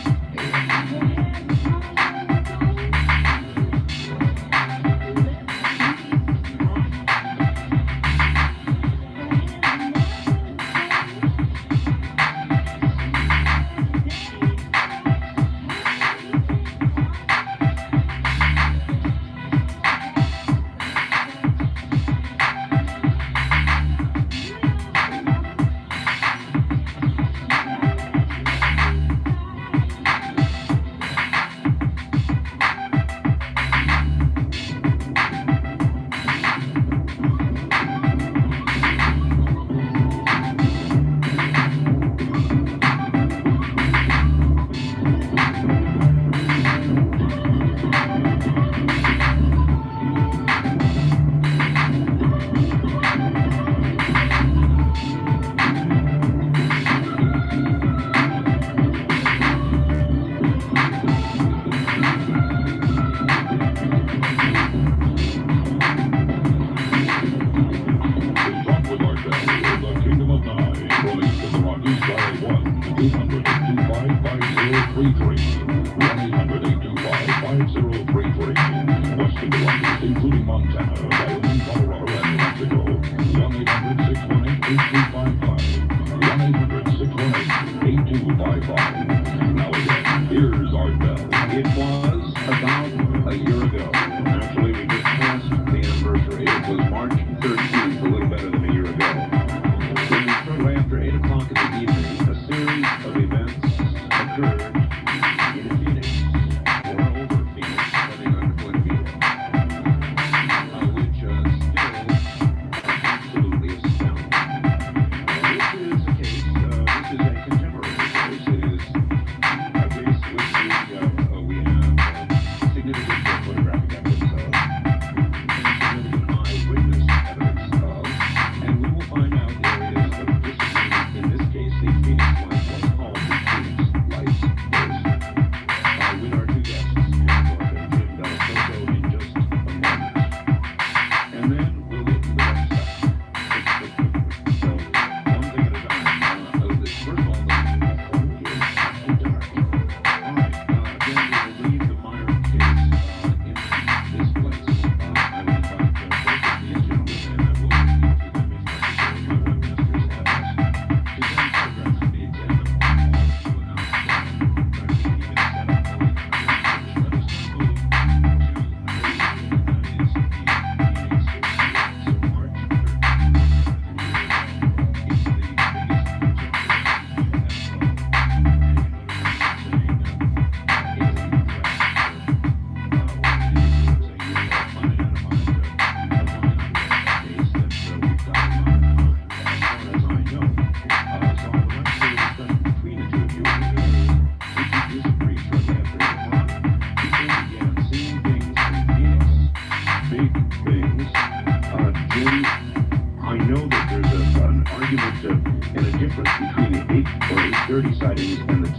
10:30 sightings and the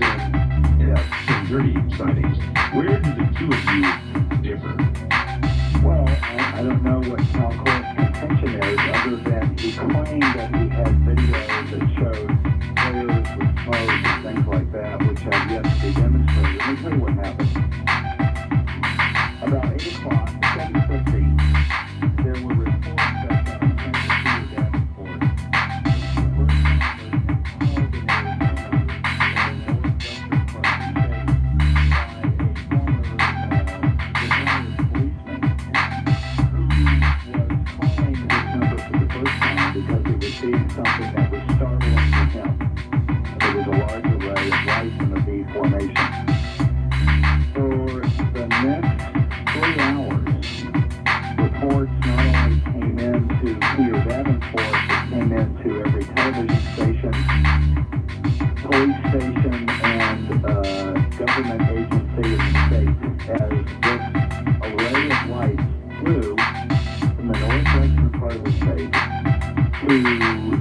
10:30 sightings. Where do the two of you differ? Well, I don't know what Calcore's contention is, other than he claimed that he had videos that showed flares with smoke and things like that, which have yet to be demonstrated. Let me tell you what happened. About 8 o'clock, 7:50, there were reports that Kansas City Davenport, the first seeing something that was startling to him. There was a large array of lights in the V formation. For the next 3 hours, reports not only came into Peter Davenport, but came into every television station, police station, and government agency in the state, as this array of lights flew from the northwestern part of the state to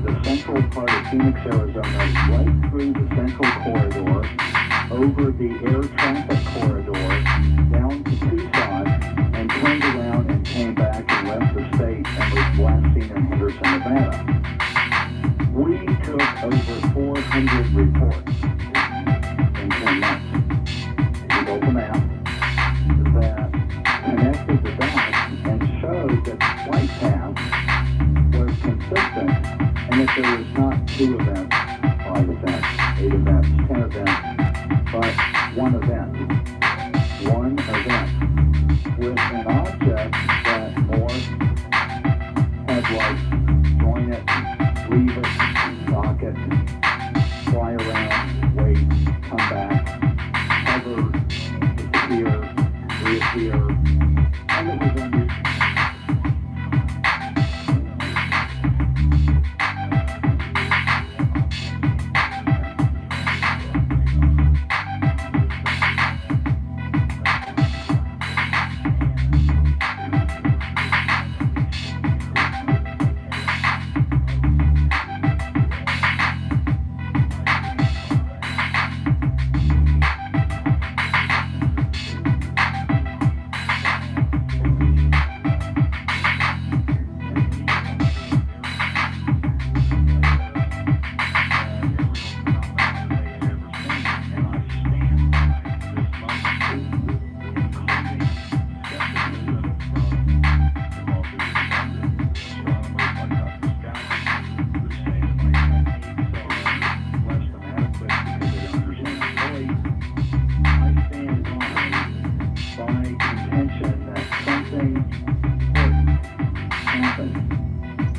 the central part of Phoenix, Arizona, right through the central corridor, over the air traffic corridor, down to Tucson, and turned around and came back and left the state and was blasting in Henderson, Nevada. We took over 400 reports in 10 months. We built a map that connected the dots and showed that the flight path was consistent, and that there was not 2 events, 5 events, 8 events, 10 events, but one event with an object that morphed, headlights, join it, leave it, dock it, fly around, wait, come back, hover, disappear, reappear, and it was unusual.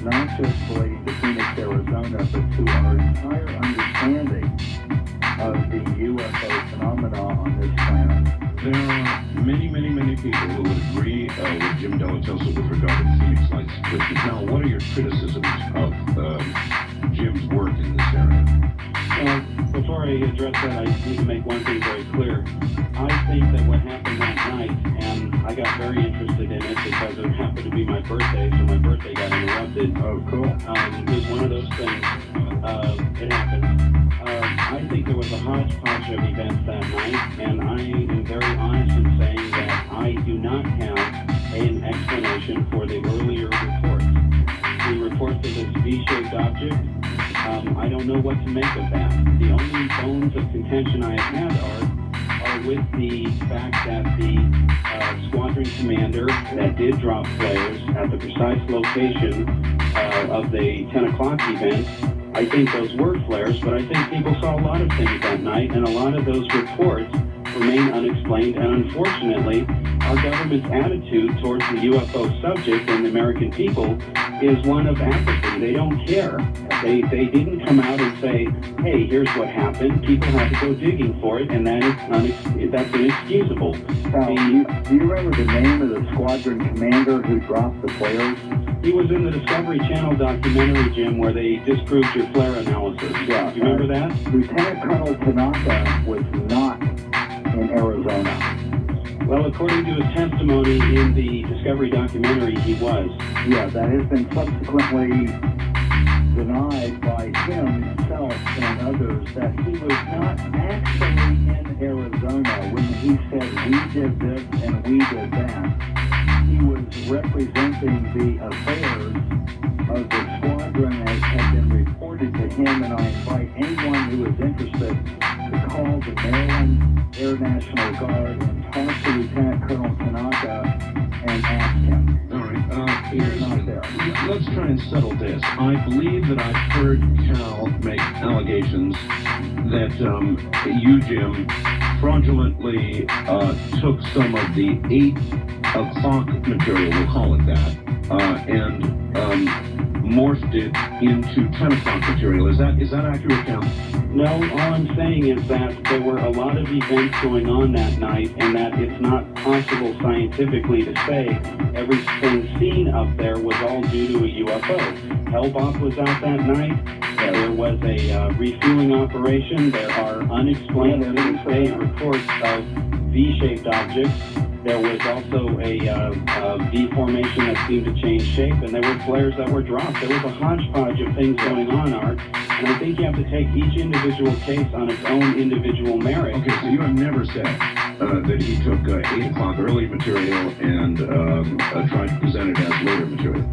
Not just relating to Phoenix, Arizona, but to our entire understanding of the UFO phenomena on this planet. There are many people who would agree with Jim Delatosa with regard to the Phoenix Lights situation. Now, what are your criticisms of Jim's work in this area? Before I address that, I need to make one thing very clear. I think that what happened that night, and I got very interested in it because it happened to be my birthday, so my birthday got interrupted. Oh, cool. It was one of those things. It happened. I think there was a hodgepodge of events that night, and I am very honest in saying that I do not have an explanation for the earlier reports. The reports of this V-shaped object, I don't know what to make of that. The only bones of contention I have had are with the fact that the squadron commander that did drop flares at the precise location of the 10 o'clock event, I think those were flares, but I think people saw a lot of things that night, and a lot of those reports remain unexplained, and unfortunately, our government's attitude towards the UFO subject and the American people is one of apathy. They don't care. They didn't come out and say, hey, here's what happened. People had to go digging for it, and that's inexcusable. Now, do you remember the name of the squadron commander who dropped the flares? He was in the Discovery Channel documentary, Jim, where they disproved your flare analysis. Yeah. Do you remember that? Lieutenant Colonel Tanaka was not in Arizona. Well, according to his testimony in the Discovery documentary, he was. Yeah, that has been subsequently denied by himself and others that he was not actually in Arizona when he said we did this and we did that. He was representing the affairs of the squadron as had been reported to him, and I invite anyone who is interested to call the Maryland Air National Guard and talk to Lieutenant Colonel Tanaka and ask him. All right. He's not there. Let's try and settle this. I believe that I've heard Cal make allegations that you, Jim, fraudulently took some of the 8 o'clock material, we'll call it that, and morphed it into 10 o'clock material. Is that accurate, Cal? No, all I'm saying is that there were a lot of events going on that night, and that it's not possible scientifically to say everything seen up there was all due to a UFO. Hellbop was out that night. There was a refueling operation. There are unexplained evidence reports of V-shaped objects. There was also a V formation that seemed to change shape, and there were flares that were dropped. There was a hodgepodge of things going on, Art, and I think you have to take each individual case on its own individual merit. Okay, so you have never said that he took 8 o'clock early material and tried to present it as later material.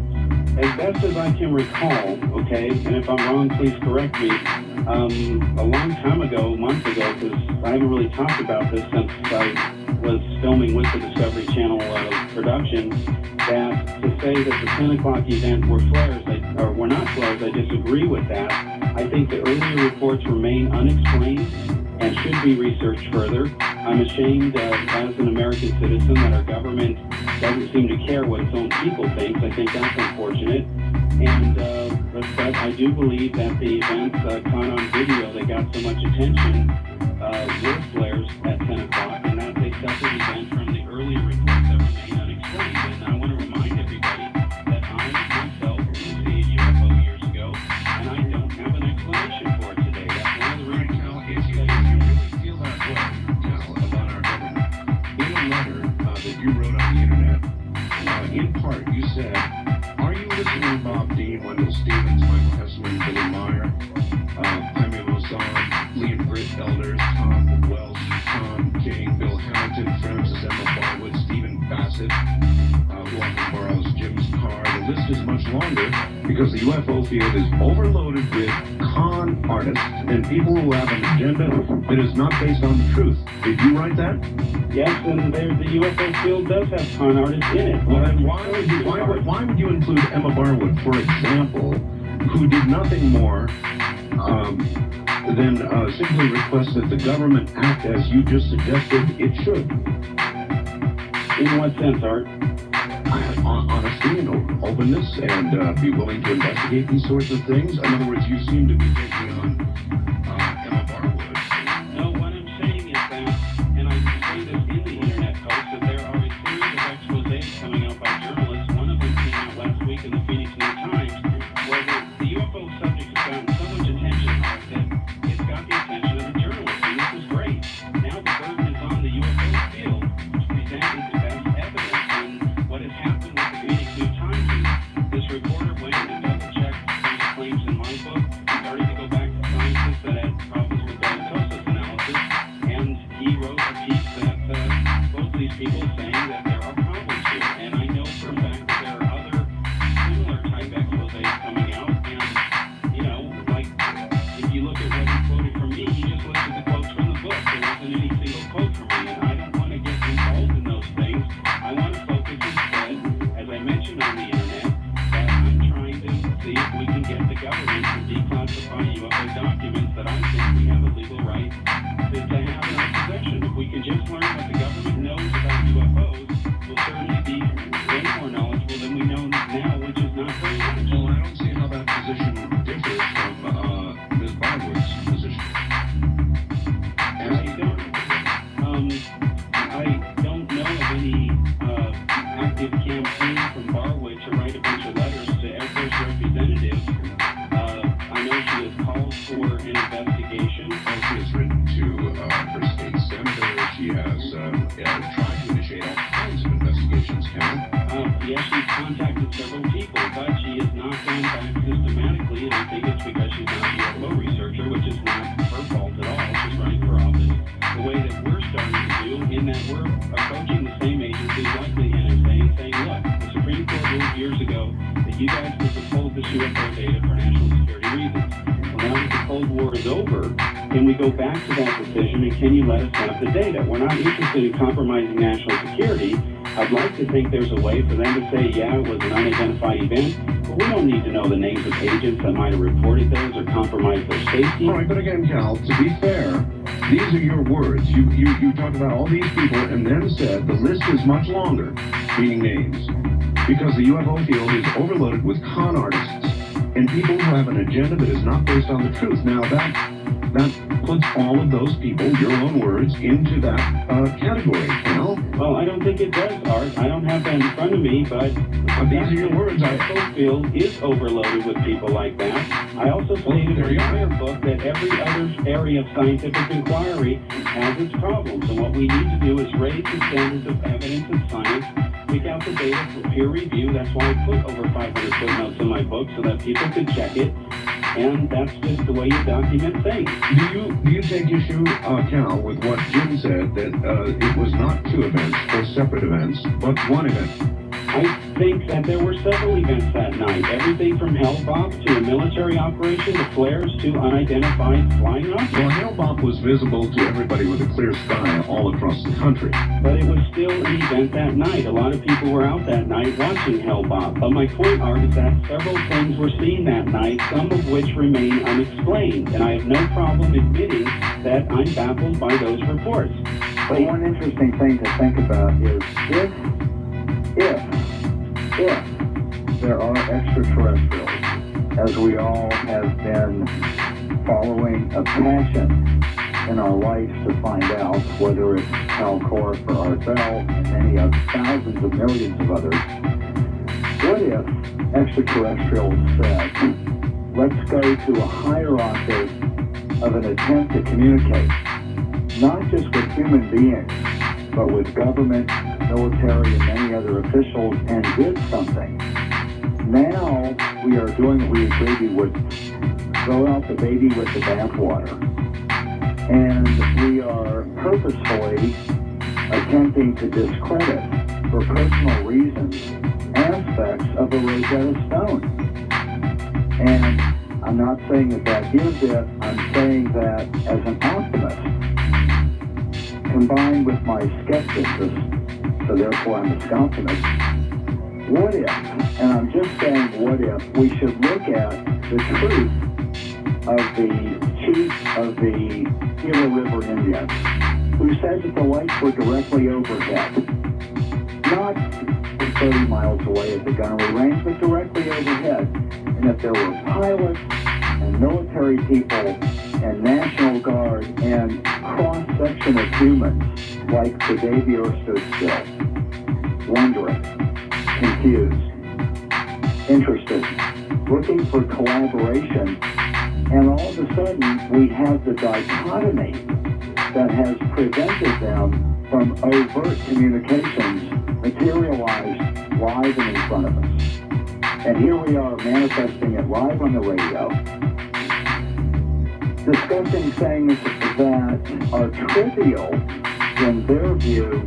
As best as I can recall, okay, and if I'm wrong, please correct me, a long time ago, months ago, because I haven't really talked about this since I was filming with the Discovery Channel production, that to say that the 10 o'clock event were flares, or were not flares, I disagree with that. I think the earlier reports remain unexplained and should be researched further. I'm ashamed as an American citizen that our government doesn't seem to care what its own people think. I think that's unfortunate. And but I do believe that the events caught on video that got so much attention were flares at 10 o'clock, and that's a separate event from the earlier reports that remain unexplained. And I want to remind everybody that I myself did see a UFO years ago, and I don't have an explanation for it today. That's one of the reasons. Cal, if you really feel that way, Cal, about our government, in a letter that you wrote on the internet, in part you said, "Are you listening, Bob Dean, Wendell Stevens, Michael Hessman, Billy Meyer, Jaime Lozon, Lee and Britt Elders, Tom Wells, Tom King, Bill Hamilton, Francis Emma Barwood, Stephen Bassett, Walter Burroughs, Jim's Carr. The list is much longer because the UFO field is overloaded with con artists and people who have an agenda that is not based on the truth." Did you write that? Yes, and the UFO field does have con artists in it. Well, then why would you include Emma Barwood, for example, who did nothing more than simply request that the government act as you just suggested it should? In what sense, Art? Honesty and openness, and be willing to investigate these sorts of things. In other words, you seem to be taking on Emma Barwood. No, what I'm saying is that, and I say this in the internet post, that there are a series of exposés coming out by journalists. One of them came out last week in the Phoenix New Times, where the UFO subject has gotten so much attention that it's got the attention of the journalists, and this is great. Now the burden is on the UFO field to present the best evidence, and what has happened with the Phoenix New Times is this reporter went and double-checked these claims in my book, started to go back to scientists that had problems with diagnosis analysis, and he wrote a piece that quotes these people saying that there are problems here. And I know for a fact that there are other similar type exposés coming out, and, you know, like, if you look at what he quoted from me, he just listed the quotes from the book. There wasn't any single quote from me, and I don't want to get involved in those things. I want to focus instead, as I mentioned on the internet, that I'm trying to see if we can get the government to declassify UFO documents that I think we have a legal right to have in our possession. If we can just learn what the government knows about UFOs, we'll certainly be way more knowledgeable than we know now, which is not very much. Well, I don't see how that position differs from Ms. Barwood's position. I don't know of any active campaign from Barwood to write a bunch of letters to Air Force representatives. I know she has called for an investigation. She has written to her state senator. She has tried to initiate all kinds of investigations, Cal. Yes, she's contacted several people, but she is not gone back systematically, and I think it's because she's not a UFO researcher, which is not her fault at all. She's running for office the way that we're starting to do, in that we're approaching the same agencies like the NSA and saying, look, the Supreme Court ruled years ago that you guys could withhold this UFO data for national security reasons. Well, now that the Cold War is over, can we go back to that decision, and can you let us have the data? We're not interested in compromising national security. I'd like to think there's a way for them to say, yeah, it was an unidentified event, but we don't need to know the names of agents that might have reported those or compromised their safety. All right, but again, Cal, to be fair, these are your words. You talked about all these people and then said the list is much longer, meaning names, because the UFO field is overloaded with con artists and people who have an agenda that is not based on the truth. Now that puts all of those people, your own words, into that category, Cal. Well, I don't think it does, Art. I don't have that in front of me, but these are your words. The UFO field is overloaded with people like that. I also stated in my prior book that every other area of scientific inquiry has its problems, and what we need to do is raise the standards of evidence and science, pick out the data for peer review. That's why I put over 500 footnotes in my book so that people could check it, and that's just the way you document things. Do you take issue, Cal, with what Jim said, that it was not two events or separate events, but one event? I think that there were several events that night. Everything from Hellbop to a military operation to flares to unidentified flying objects. Well, Hellbop was visible to everybody with a clear sky all across the country. But it was still an event that night. A lot of people were out that night watching Hellbop. But my point, Art, is that several things were seen that night, some of which remain unexplained. And I have no problem admitting that I'm baffled by those reports. But one interesting thing to think about is if there are extraterrestrials, as we all have been following a passion in our lives to find out, whether it's Hal Korff or Art Bell and many of thousands of millions of others, what if extraterrestrials said, let's go to a higher octave of an attempt to communicate, not just with human beings, but with government, military, and many other officials, and did something. Now we are doing what we agreed we would, throw out the baby with the bathwater. And we are purposefully attempting to discredit, for personal reasons, aspects of a Rosetta Stone. And I'm not saying that is it. I'm saying that as an optimist, combined with my skepticism, so therefore I'm a scalpinist, what if, and I'm just saying what if, we should look at the truth of the chief of the Gila River Indians, who says that the lights were directly overhead, not 30 miles away at the gunnery range, but directly overhead, and that there were pilots and military people and National Guard and cross-section of humans like the day the earth stood still, wondering, confused, interested, looking for collaboration, and all of a sudden we have the dichotomy that has prevented them from overt communications materialized live and in front of us. And here we are manifesting it live on the radio, discussing things that are trivial in their view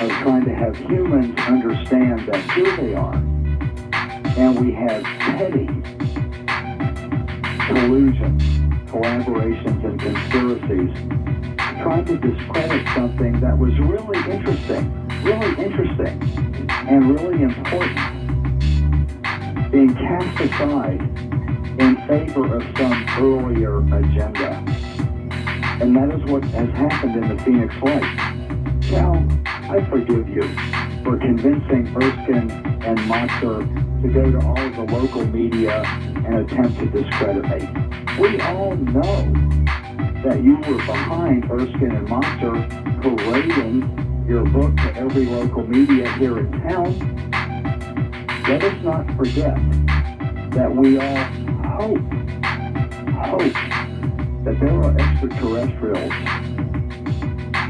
of trying to have humans understand that here they are. And we have petty collusions, collaborations, and conspiracies trying to discredit something that was really interesting, and really important, being cast aside in favor of some earlier agenda. And that is what has happened in the Phoenix Lights. Now, I forgive you for convincing Erskine and Motzer to go to all of the local media and attempt to discredit me. We all know that you were behind Erskine and Motzer parading your book to every local media here in town. Let us not forget that we all hope that there are extraterrestrials,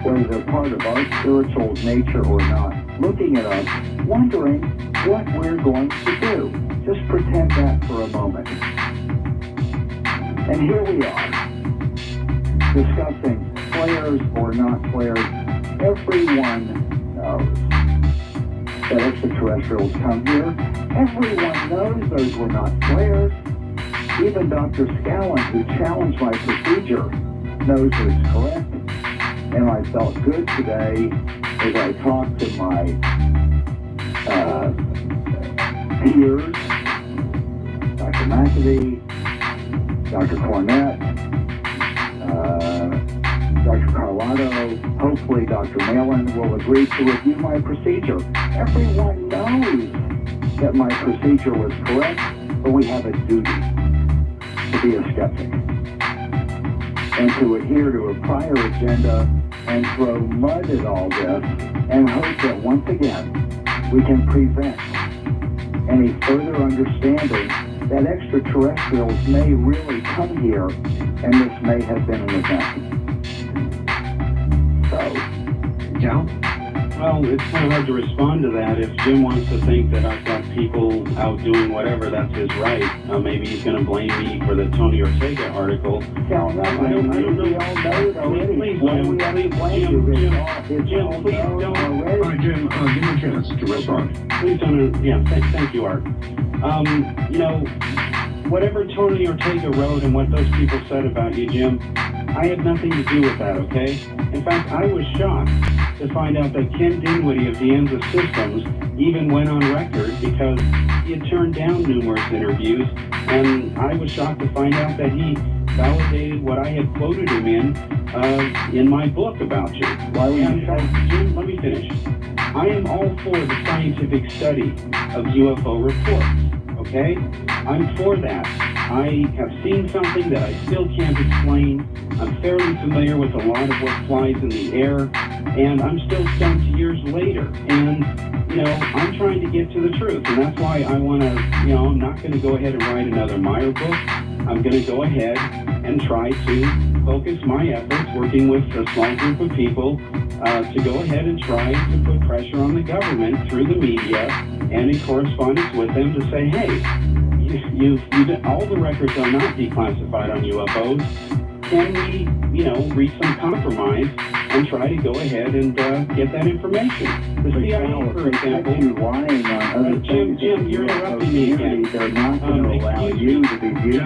whether they're part of our spiritual nature or not, looking at us, wondering what we're going to do. Just And here we are, discussing flares or not flares. Everyone knows that extraterrestrials come here. Everyone knows those were not flares. Even Dr. Scallon, who challenged my procedure, knows that it's correct. And I felt good today as I talked to my peers, Dr. McAfee, Dr. Cornett, Dr. Carlotto, hopefully Dr. Malin will agree to review my procedure. Everyone knows that my procedure was correct, but we have a duty to be a skeptic and to adhere to a prior agenda and throw mud at all this and hope that once again we can prevent any further understanding that extraterrestrials may really come here and this may have been an event. So, Cal? Well, it's kind of hard to respond to that. If Jim wants to think that I've got people out doing whatever, that's his right. Maybe he's going to blame me for the Tony Ortega article. Cal, no, I don't know. We all know it already. Please, Why Jim, we have to please, blame Jim, you? Jim, It's Jim, all please known don't. All already. right, Jim, give me a chance to respond. Please don't. Yeah, thank you, Art. You know, whatever Tony Ortega wrote and what those people said about you, Jim, I had nothing to do with that, okay? In fact, I was shocked to find out that Ken Dinwiddie of Dianza Systems even went on record because he had turned down numerous interviews, and I was shocked to find out that he validated what I had quoted him in my book about you. Why were you shocked? Jim, let me finish. I am all for the scientific study of UFO reports, okay? I'm for that. I have seen something that I still can't explain. I'm fairly familiar with a lot of what flies in the air, and I'm still stumped years later. And, you know, I'm trying to get to the truth, and that's why I want to, you know, I'm not going to go ahead and write another Meyer book. I'm going to go ahead and try to focus my efforts working with a small group of people to go ahead and try to put pressure on the government through the media and in correspondence with them to say, hey, all the records are not declassified on UFOs. Can we, you know, reach some compromise and try to go ahead and get that information? The CIA, for example. You lying on other Jim, you're interrupting me again. They're not going to allow you to be viewed.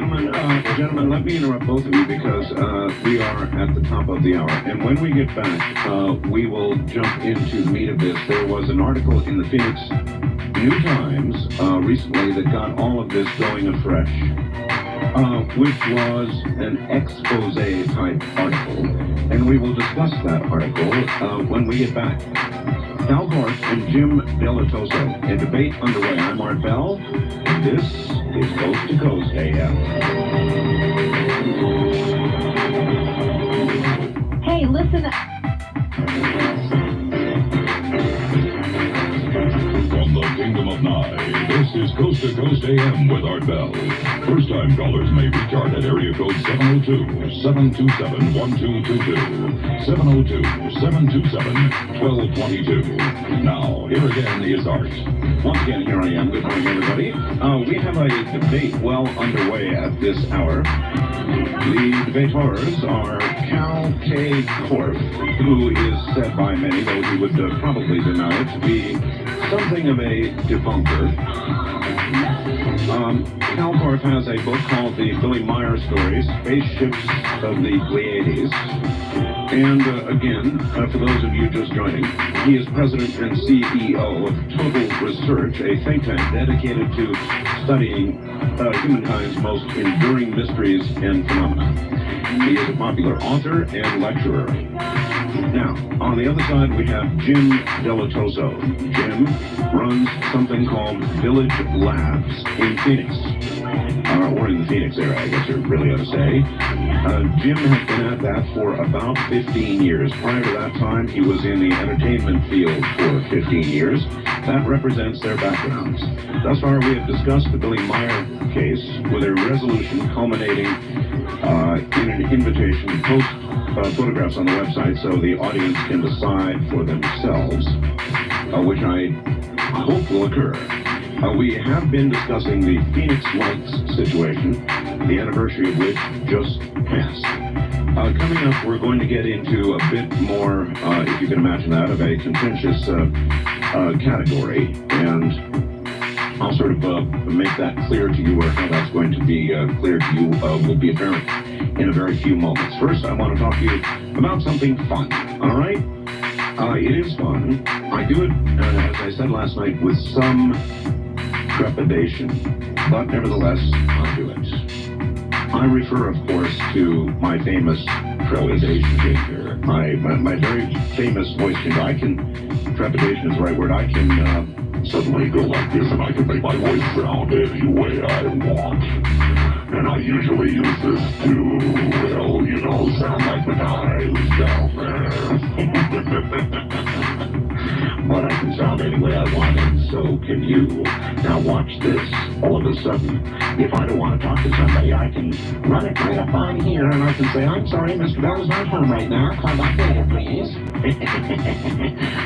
Gentlemen, let me interrupt both of you because we are at the top of the hour. And when we get back, we will jump into the meat of this. There was an article in the Phoenix New Times recently that got all of this going afresh, which was an expose type article. And we will discuss that article when we get back. Cal Gorf and Jim Delatoso, a debate underway. I'm Art Bell, and this is Coast to Coast AM. Hey, listen. From the Kingdom of Nye, this is Coast to Coast AM with Art Bell. First-time callers may reach Art at area code 702-727-1222. 702-727-1222. Now, here again is Art. Once again, here I am. Good morning, everybody. We have a debate well underway at this hour. The debaters are Cal K. Gorf, who is said by many, though he would probably deny it, to be something of a debunker. Cal Gorf has a book called The Billy Meyer Story, Spaceships of the Pleiades. And again, for those of you just joining, he is president and CEO of Total Research, a think tank dedicated to studying humankind's most enduring mysteries and phenomena. He is a popular author and lecturer. Now, on the other side, we have Jim Delatoso. Jim runs something called Village Labs in Phoenix. Or in the Phoenix area, I guess you really ought to say. Jim has been at that for about 15 years. Prior to that time, he was in the entertainment field for 15 years. That represents their backgrounds. Thus far, we have discussed the Billy Meyer case with a resolution culminating in an invitation to post photographs on the website so the audience can decide for themselves, which I hope will occur. We have been discussing the Phoenix Lights situation, the anniversary of which just passed. Coming up, we're going to get into a bit more, if you can imagine that, of a contentious category, and I'll sort of make that clear to you, or how that's going to be clear to you will be apparent in a very few moments. First, I want to talk to you about something fun, all right? It is fun. I do it, as I said last night, with some trepidation, but nevertheless, I do it. I refer, of course, to my famous trepidation changer, my very famous voice changer. Trepidation is the right word. I can suddenly go like this, and I can make my voice sound any way I want. And I usually use this to, well, you know, sound like the guys down there. But I can sound any way I want, and so can you. Now watch this. All of a sudden, if I don't want to talk to somebody, I can run it right up on here, and I can say, I'm sorry, Mr. Bell is not home right now. Call back later, please.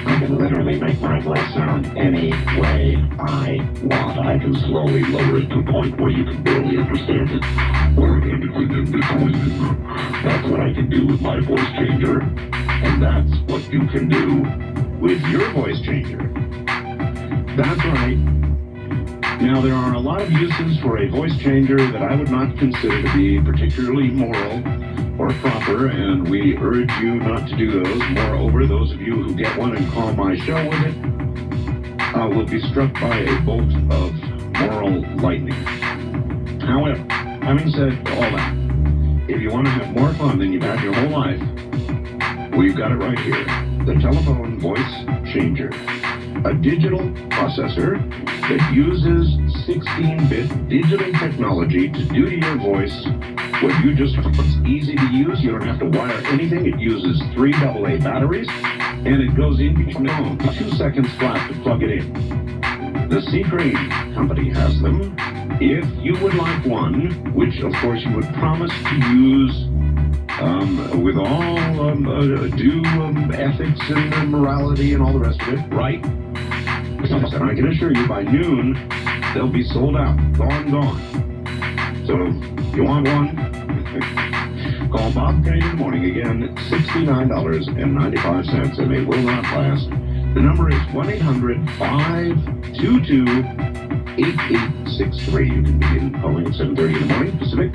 I can literally make my voice sound any way I want. I can slowly lower it to a point where you can barely understand it, or anything in between. That's what I can do with my voice changer, and that's what you can do with your voice changer. That's right. Now, there are a lot of uses for a voice changer that I would not consider to be particularly moral or proper, and we urge you not to do those. Moreover, those of you who get one and call my show with it will be struck by a bolt of moral lightning. However, having said all that, if you want to have more fun than you've had your whole life, we've got it right here. The telephone voice changer. A digital processor that uses 16-bit digital technology to do to your voice what you just heard. It's easy to use. You don't have to wire anything. It uses 3 AA batteries, and it goes in between the phone. 2 seconds flat to plug it in. The Crane company has them. If you would like one, which of course you would promise to use with all due ethics and morality and all the rest of it, right? And I can assure you by noon, they'll be sold out, gone. So, if you want one, call Bob Crane in the morning again, $69.95, and it will not last. The number is 1-800-522-8863. You can begin calling at 7:30 in the morning Pacific,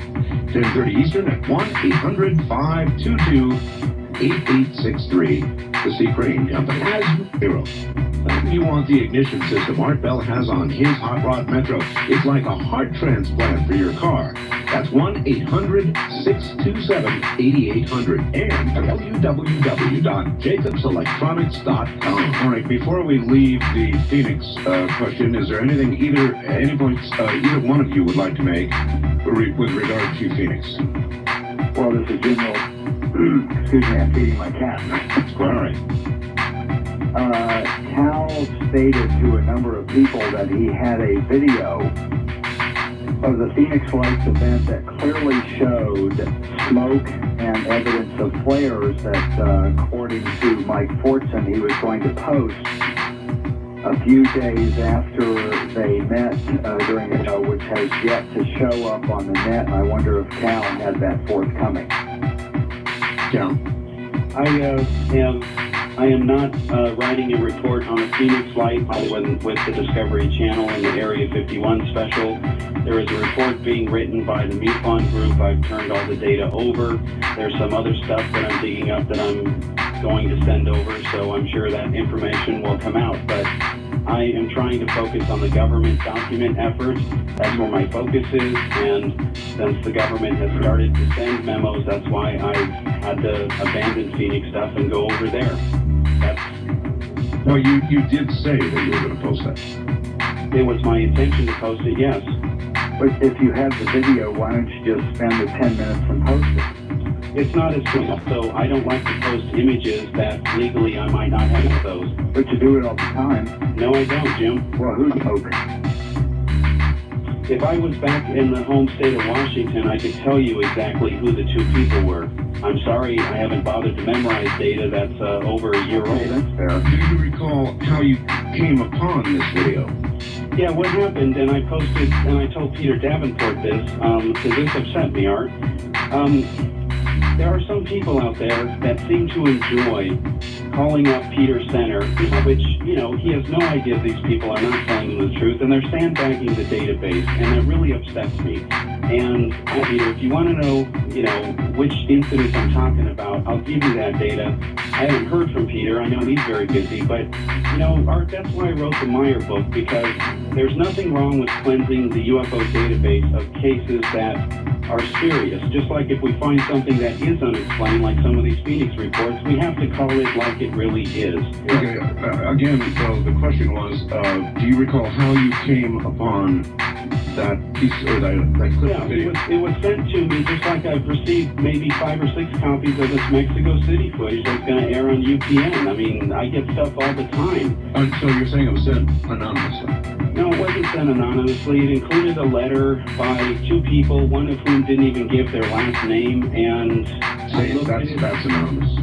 10:30 Eastern at 1-800-522-8863. The Crane Company has 0. If you want the ignition system Art Bell has on his Hot Rod Metro, it's like a heart transplant for your car. That's 1-800-627-8800 and www.jacobselectronics.com. All right, before we leave the Phoenix question, is there anything any points either one of you would like to make with regard to Phoenix? Well, this is General. Excuse me, I'm feeding my cat. All right. Cal stated to a number of people that he had a video of the Phoenix Lights event that clearly showed smoke and evidence of flares that, according to Mike Fortson, he was going to post a few days after they met during a show, which has yet to show up on the net. And I wonder if Cal had that forthcoming. Cal? I am not writing a report on the Phoenix Light with the Discovery Channel and the Area 51 special. There is a report being written by the MUFON group. I've turned all the data over. There's some other stuff that I'm digging up that I'm going to send over, so I'm sure that information will come out. But I am trying to focus on the government document efforts. That's where my focus is, and since the government has started to send memos, that's why I've had to abandon Phoenix stuff and go over there. No, you did say that you were going to post that. It was my intention to post it, yes. But if you have the video, why don't you just spend the 10 minutes and post it? It's not as simple, so I don't like to post images that legally I might not have those. But you do it all the time. No, I don't, Jim. Well, who's open? If I was back in the home state of Washington, I could tell you exactly who the 2 people were. I'm sorry I haven't bothered to memorize data that's over a year old. Okay, that's fair. Do you recall how you came upon this video? Yeah, what happened, and I posted, and I told Peter Davenport this, because this upset me, Art. There are some people out there that seem to enjoy calling up Peter Center, which, you know, he has no idea these people are not telling him the truth, and they're sandbagging the database, and that really upsets me. And, Peter, if you want to know, you know, which incidents I'm talking about, I'll give you that data. I haven't heard from Peter. I know he's very busy, but, you know, Art, that's why I wrote the Meyer book, because there's nothing wrong with cleansing the UFO database of cases that are serious. Just like if we find something that is unexplained, like some of these Phoenix reports, we have to call it like it really is. Okay, again, so the question was, do you recall how you came upon that piece, or that clip of video? It was sent to me just like I've received maybe 5 or 6 copies of this Mexico City footage that's going to air on UPN. I mean, I get stuff all the time. So you're saying it was sent anonymously? No, it wasn't sent anonymously. It included a letter by 2 people, one of whom didn't even give their last name, and That's anonymous.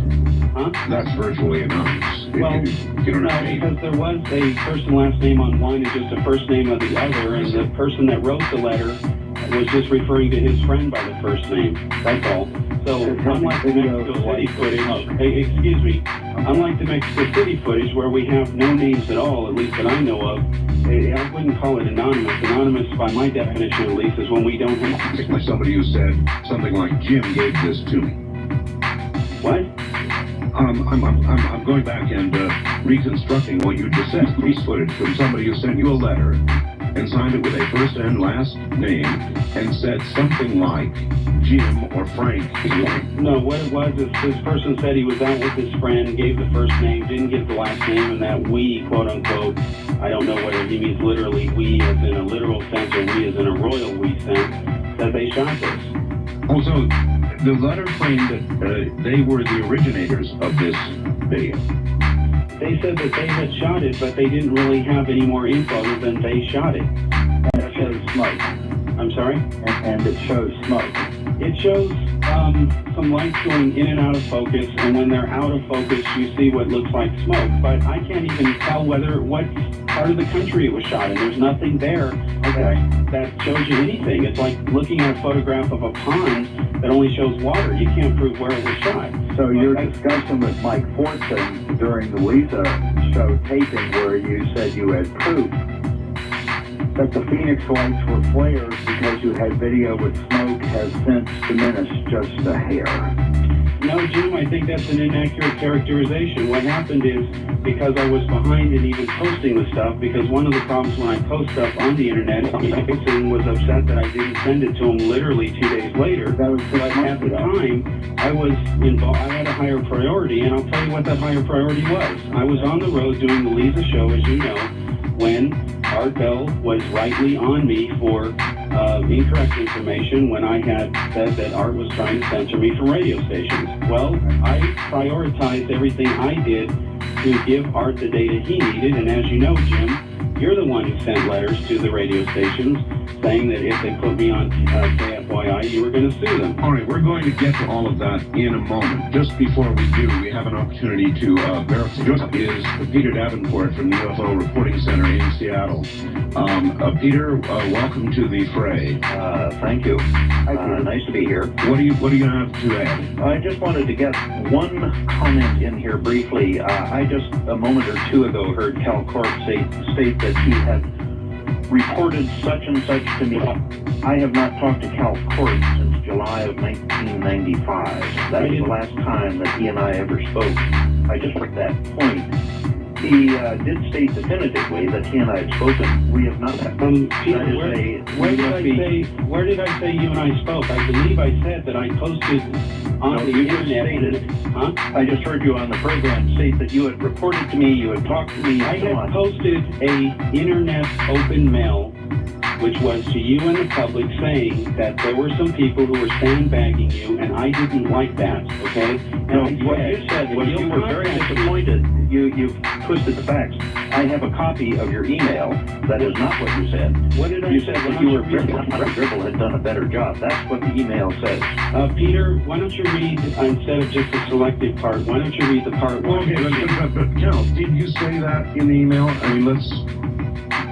Huh? That's virtually anonymous. Well, no, because there was a first and last name on one and just a first name of the other, and the person that wrote the letter was just referring to his friend by the first name. That's all. So, unlike the Mexico City footage, unlike the Mexico City footage where we have no names at all, at least that I know of, I wouldn't call it anonymous. Anonymous, by my definition at least, is when we don't have... Like somebody who said something like, Jim gave this to me. What? I'm going back and reconstructing what you just said. Police footage from somebody who sent you a letter and signed it with a first and last name and said something like Jim or Frank. No, what it was is this person said he was out with his friend, gave the first name, didn't give the last name, and that we, quote unquote, I don't know whether he means literally we as in a literal sense or we as in a royal we sense, that they shot this. Also, the letter claimed that they were the originators of this video. They said that they had shot it, but they didn't really have any more info other than they shot it. And it shows smoke. I'm sorry? And it shows smoke. It shows some lights going in and out of focus, and when they're out of focus, you see what looks like smoke. But I can't even tell what part of the country it was shot in. There's nothing there that shows you anything. It's like looking at a photograph of a pond that only shows water. You can't prove where it was shot. So your discussion with Mike Fortson during the Lisa show taping where you said you had proof that the Phoenix lights were flares because you had video with smoke has since diminished just a hair. No, Jim, I think that's an inaccurate characterization. What happened is, because I was behind in even posting the stuff, because one of the problems when I post stuff on the internet, Fortson was upset that I didn't send it to him literally 2 days later. That was But at the time, I was involved. I had a higher priority, and I'll tell you what that higher priority was. I was on the road doing the Lisa show, as you know, when Art Bell was rightly on me for incorrect information when I had said that Art was trying to censor me from radio stations. Well, I prioritized everything I did to give Art the data he needed, and as you know, Jim, you're the one who sent letters to the radio stations saying that if they put me on KFYI, you were going to sue them. All right, we're going to get to all of that in a moment. Just before we do, we have an opportunity to verify. Just is Peter Davenport from the UFO Reporting Center in Seattle. Peter, welcome to the fray. Thank you. Nice to be here. What are you going to have to add? I just wanted to get one comment in here briefly. I just a moment or two ago heard Cal Corp state that he had reported such and such to me. I have not talked to Cal Corp since July of 1995. That was the last time that he and I ever spoke. I just heard that point. He did state definitively that he and I had spoken. We have not. Peter, where did I say you and I spoke? I believe I said that I posted on the internet. Huh? I just heard you on the program state that you had reported to me, you had talked to me, I had posted a internet open mail, which was to you and the public saying that there were some people who were sandbagging you, and I didn't like that, okay? No, what you said was you were very disappointed. You twisted the facts. I have a copy of your email. That is not what you said. What did I You say? said that you were Dribble had done a better job. That's what the email says. Peter, why don't you read, instead of just the selected part, why don't you read the part where... Okay, but Cal, did you say that in the email? I mean,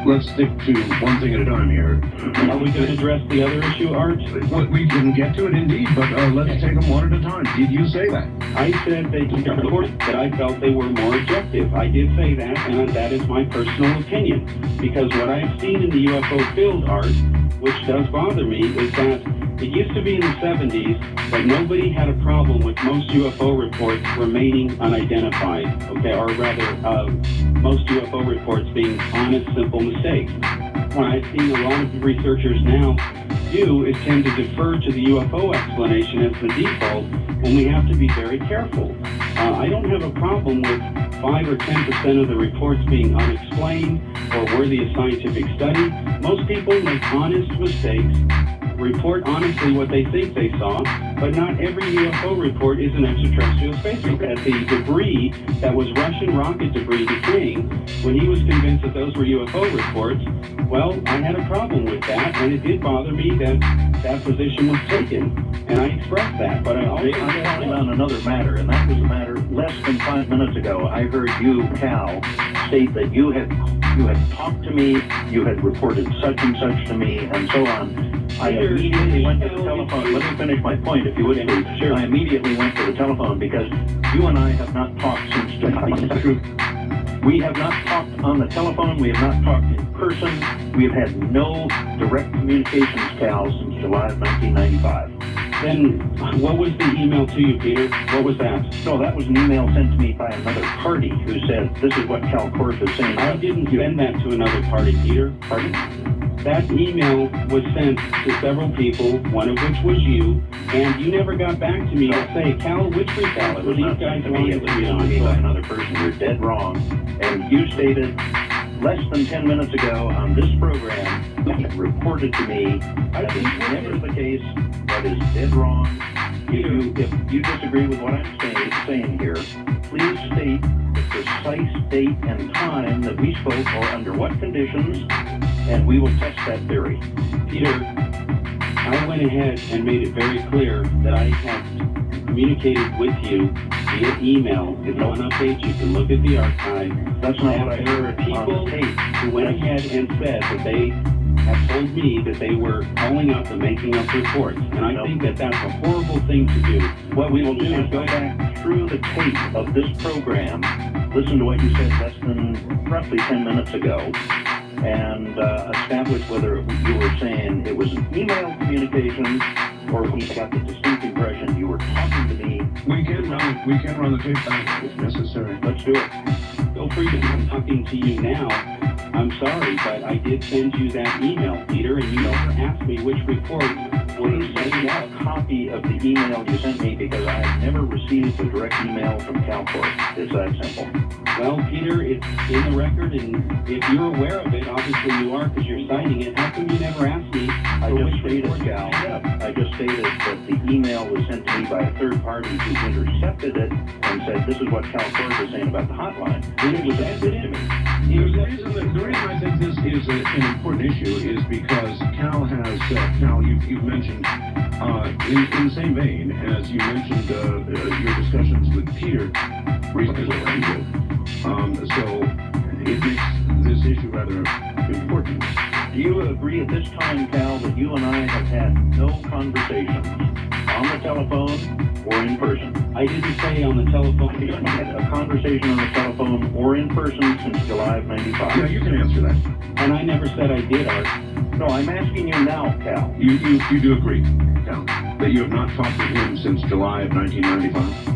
let's stick to one thing at a time here. Are we going to address the other issue, Art? We can get to it indeed, but let's take them one at a time. Did you say that? I said that I felt they were more objective. I did say that, and that is my personal opinion. Because what I've seen in the UFO field, Art, which does bother me, is that it used to be in the 70s that nobody had a problem with most UFO reports remaining unidentified, okay, or rather, most UFO reports being honest, simple mistakes. What I've seen a lot of researchers now do is tend to defer to the UFO explanation as the default, and we have to be very careful. I don't have a problem with 5 or 10% of the reports being unexplained or worthy of scientific study. Most people make honest mistakes, report honestly what they think they saw, but not every UFO report is an extraterrestrial spacecraft. At the debris that was Russian rocket debris decaying, when he was convinced that those were UFO reports, well, I had a problem with that, and it did bother me that that position was taken, and I expressed that, but I also... I'm calling on another matter, and that was a matter less than 5 minutes ago. I heard you, Cal, state that you had talked to me, you had reported such and such to me, and so on. I immediately went to the telephone. Let me finish my point, if you would, please. Sure. I immediately went to the telephone because you and I have not talked since July. We have not talked on the telephone. We have not talked in person. We have had no direct communications, Cal, since July of 1995. Then what was the email to you, Peter? What was that? No, that was an email sent to me by another party who said, this is what Cal Korff is saying. I didn't send that to another party, Peter. Pardon? That email was sent to several people, one of which was you, and you never got back to me to say, Cal, which report were these guys wanting to be on? By another person. You're dead wrong. And you stated less than 10 minutes ago on this program, you reported to me that is never the case. That is dead wrong. If you disagree with what I'm saying here, please state the precise date and time that we spoke or under what conditions, and we will test that theory. Peter, I went ahead and made it very clear that I had communicated with you via email. If you want an update, you can look at the archive. That's not what I There heard are people on the tape. who went ahead and said that they have told me that they were calling up and making up reports. And I think that that's a horrible thing to do. What we will do is go back through the tape of this program, listen to what you said less than roughly 10 minutes ago, and establish whether you were saying it was an email communication or we got the distinct impression you were talking to me. We can run the tape back if necessary. Let's do it. Feel free to. I'm talking to you now. I'm sorry, but I did send you that email, Peter, and you never asked me which report were you Please send setting me up. a copy of the email you sent me because I have never received a direct email from Cal Korff. It's that simple. Well, Peter, it's in the record, and if you're aware of it, obviously you are because you're citing it. How come you never asked me I for just which stated, report? Cal, I just stated that the email was sent to me by a third party who intercepted it and said, this is what Cal Korff is saying about the hotline. And it was sent to me. The reason I think this is an important issue is because Cal has, Cal, you've mentioned, in the same vein as you mentioned your discussions with Peter recently, so it makes this issue rather important. Do you agree at this time, Cal, that you and I have had no conversations on the telephone or in person? I didn't say on the telephone. We haven't had a conversation on the telephone or in person since July of 95. Yeah, you can answer that. And I never said I did, Art. No, I'm asking you now, Cal. You do agree, Cal, that you have not talked to him since July of 1995?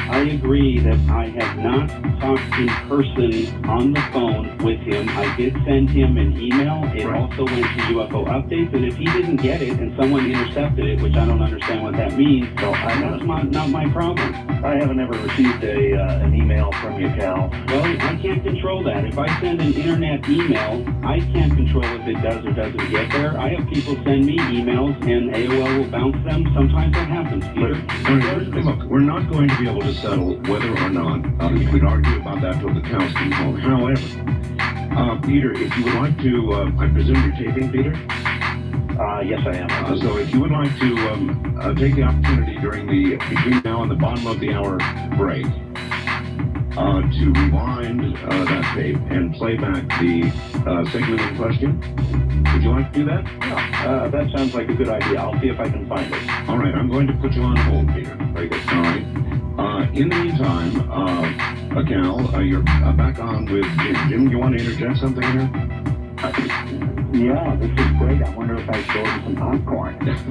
I agree that I have not talked in person on the phone with him. I did send him an email. It Right. also went to UFO Updates, and if he didn't get it and someone intercepted it, which I don't understand what that means, No, that's not my problem. I haven't ever received an email from you, Cal. Well, I can't control that. If I send an internet email, I can't control if it does or doesn't get there. I have people send me emails, and AOL will bounce them. Sometimes that happens, Peter. All right, look, we're not going to be able to settle whether or not you could argue about that till the cows come home. However, Peter, if you would like to, I presume you're taping, Peter? Yes, I am. So if you would like to take the opportunity between now and the bottom of the hour break to rewind that tape and play back the segment in question? Would you like to do that? Yeah, that sounds like a good idea. I'll see if I can find it. All right, I'm going to put you on hold, Peter. Very good. All right. In the meantime, Cal, you're back on with Jim. Jim, you want to interject something here? Yeah, this is great. I wonder if I showed him some popcorn. This is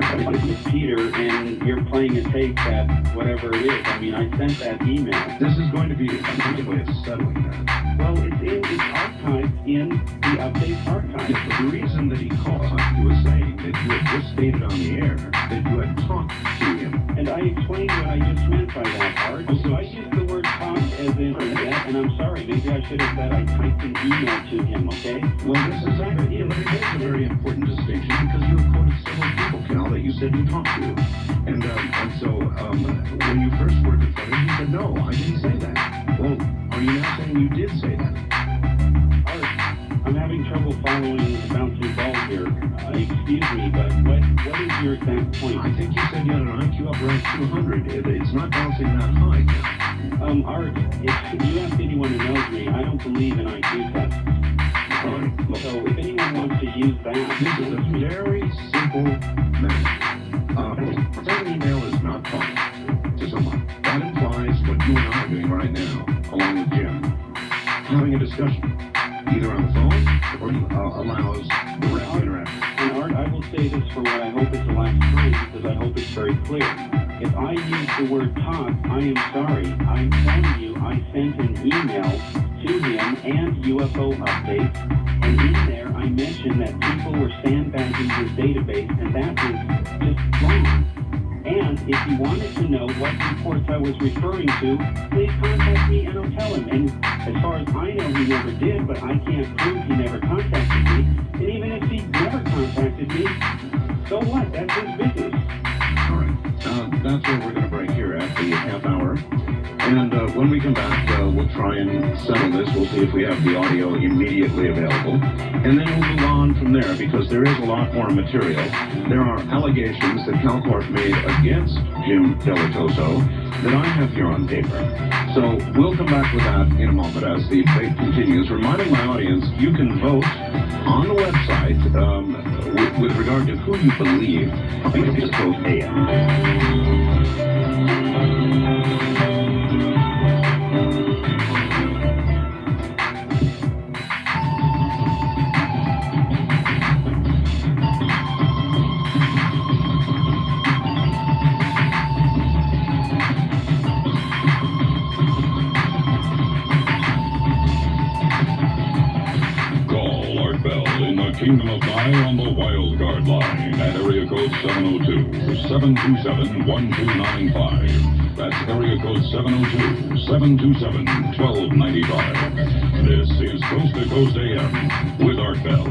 Peter, and you're playing a tape that whatever it is. I mean, I sent that email. This is going to be a good way of settling that. Well, it's archived in the update archive. Yes, but the reason that he called, he was saying that you had just stated on the air that you had talked to him. And I explained what I just meant by that, Art. So I used the word talk as in that, and I'm sorry, maybe I should have said I typed an email to him, okay? Well, this is a very important distinction because you have quoted several people, Cal, that you said you talked to. And so when you first were confronted, you said, no, I didn't say that. Well, are you now saying you did say that? Art, I'm having trouble following the bouncing ball here. Excuse me, but what is your exact point? I think you said you had an IQ up around 200. It's not bouncing that high, Cal. Art, if you ask anyone who knows me, I don't believe in IQ tests. So if anyone wants to use that... This is a very simple matter. Sending an email is not talking to someone. That implies what you and I are doing right now, along with Jim. Having a discussion, either on the phone or allows direct interaction. And Art, I will say this for what I hope is the last time, because I hope it's very clear. If I use the word talk, I am sorry. I'm telling you, I sent an email to him and UFO updates, and in there I mentioned that people were sandbagging his database, and that is just wrong. And if he wanted to know what reports I was referring to, please contact me and I'll tell him. And as far as I know, he never did, but I can't prove he never contacted me. And even if he never contacted me, so what? That's his business. All right. That's where we're going to break here at the half hour. And when we come back, we'll try and settle this. We'll see if we have the audio immediately available. And then we'll move on from there because there is a lot more material. There are allegations that CalCorp made against Jim Delatoso that I have here on paper. So we'll come back with that in a moment as the debate continues. Reminding my audience, you can vote on the website with regard to who you believe is vote AM. Kingdom of Nye on the Wild Card line at area code 702-727-1295. That's area code 702-727-1295. This is Coast to Coast AM with Art Bell.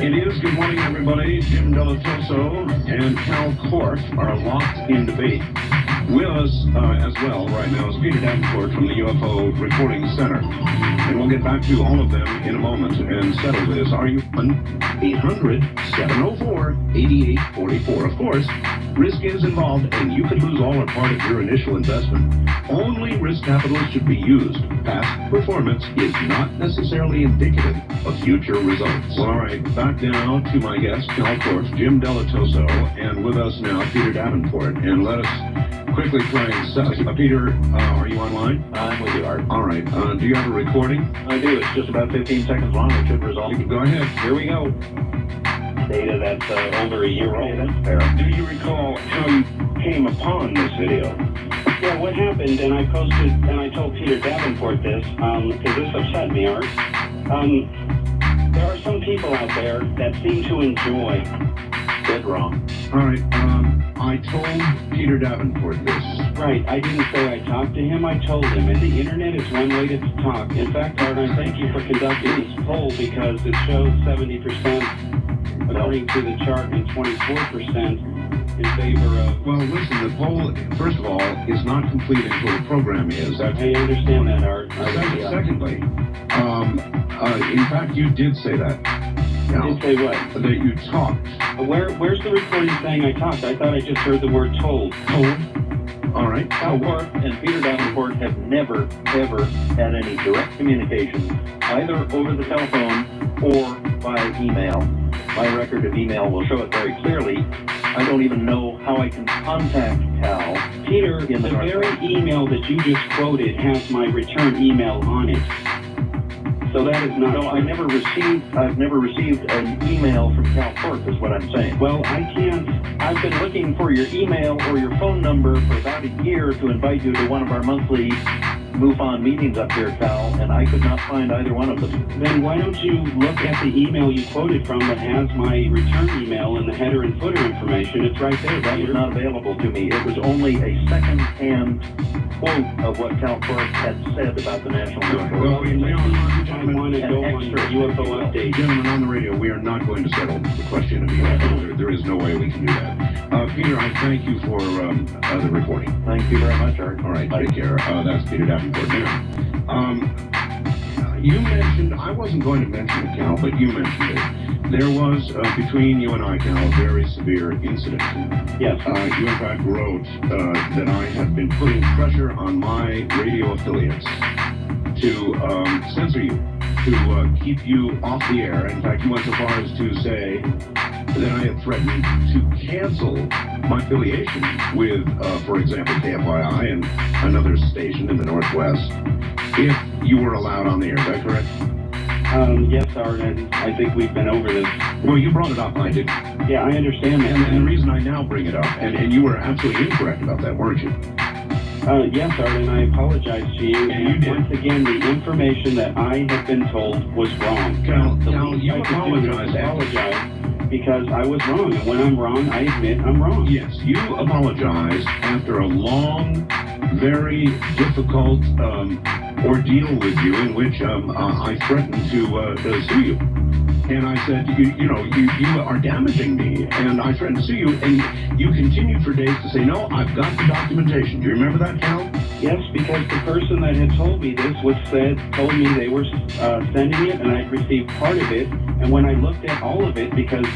It is. Good morning, everybody. Jim Delatoso and Cal Korff are locked in debate. With us as well right now is Peter Davenport from the UFO Reporting Center. And we'll get back to all of them in a moment and settle this. Are you on 800-704-8844? Of course, risk is involved and you could lose all or part of your initial investment. Only risk capital should be used. Past performance is not necessarily indicative of future results. Well, all right, back now to my guest, Cal Korff, Jim Delatoso, and with us now, Peter Davenport. And let us quickly try and set Peter, are you online? I'm with you, Art. All right. Do you have a recording? I do. It's just about 15 seconds long. It should resolve. Go ahead. Here we go. Data that's over a year old. That's fair. Do you recall how you came upon this video? Yeah, what happened, and I posted, and I told Peter Davenport this, because this upset me, Art. There are some people out there that seem to enjoy. Dead wrong. All right. I told Peter Davenport this. Right, I didn't say I talked to him, I told him, and the internet is one way to talk. In fact, Art, I thank you for conducting this poll because it shows 70% according to the chart and 24% in favor of... Well, listen, the poll, first of all, is not complete until the program is. I understand that, Art. Secondly, in fact, you did say that. Now, did say what? That you talked. Where's the recording saying I talked? I thought I just heard the word told. Told? All right. Cal Corp and Peter Davenport have never, ever had any direct communication, either over the telephone or by email. My record of email will show it very clearly. I don't even know how I can contact Cal. Peter, In the the very email that you just quoted has my return email on it. So that is not No, true. I've never received an email from Cal Corp, is what I'm saying. Well, I can't. I've been looking for your email or your phone number for about a year to invite you to one of our monthly MUFON meetings up here, Cal, and I could not find either one of them. Then why don't you look at the email you quoted from that has my return email and the header and footer information? It's right there. That was not available to me. It was only a second-hand quote of what Cal Corp had said about the National Guard. Well, we I gentlemen, want to go on extra UFO update. gentlemen on the radio, we are not going to settle the question of UFO. There is no way we can do that. Peter, I thank you for the reporting. Thank you very much, Art. All right, take care. That's Peter Davenport now. You mentioned, I wasn't going to mention it, Cal, but you mentioned it. There was, between you and I, Cal, a very severe incident. Yes. You, in fact, wrote that I had been putting pressure on my radio affiliates to censor you, to keep you off the air. In fact, you went so far as to say that I had threatened to cancel my affiliation with, for example, KFYI and another station in the Northwest if you were allowed on the air. Is that correct? Yes, Art, and I think we've been over this. Well, you brought it up, I didn't. Yeah, I understand that. And the reason I now bring it up, and you were absolutely incorrect about that, weren't you? Yes, Art, and I apologize to you. Yeah, you And did. once again, the information that I have been told was wrong. Cal, The Cal, least you I could do apologized is after. apologize because I was wrong, and when I'm wrong, I admit I'm wrong. Yes, you apologized after a long, very difficult ordeal with you in which I threatened to sue you. And I said, you are damaging me, and I threatened to sue you, and you continued for days to say, no, I've got the documentation. Do you remember that, Cal? Yes, because the person that had told me this told me they were sending it, and I'd received part of it. And when I looked at all of it, because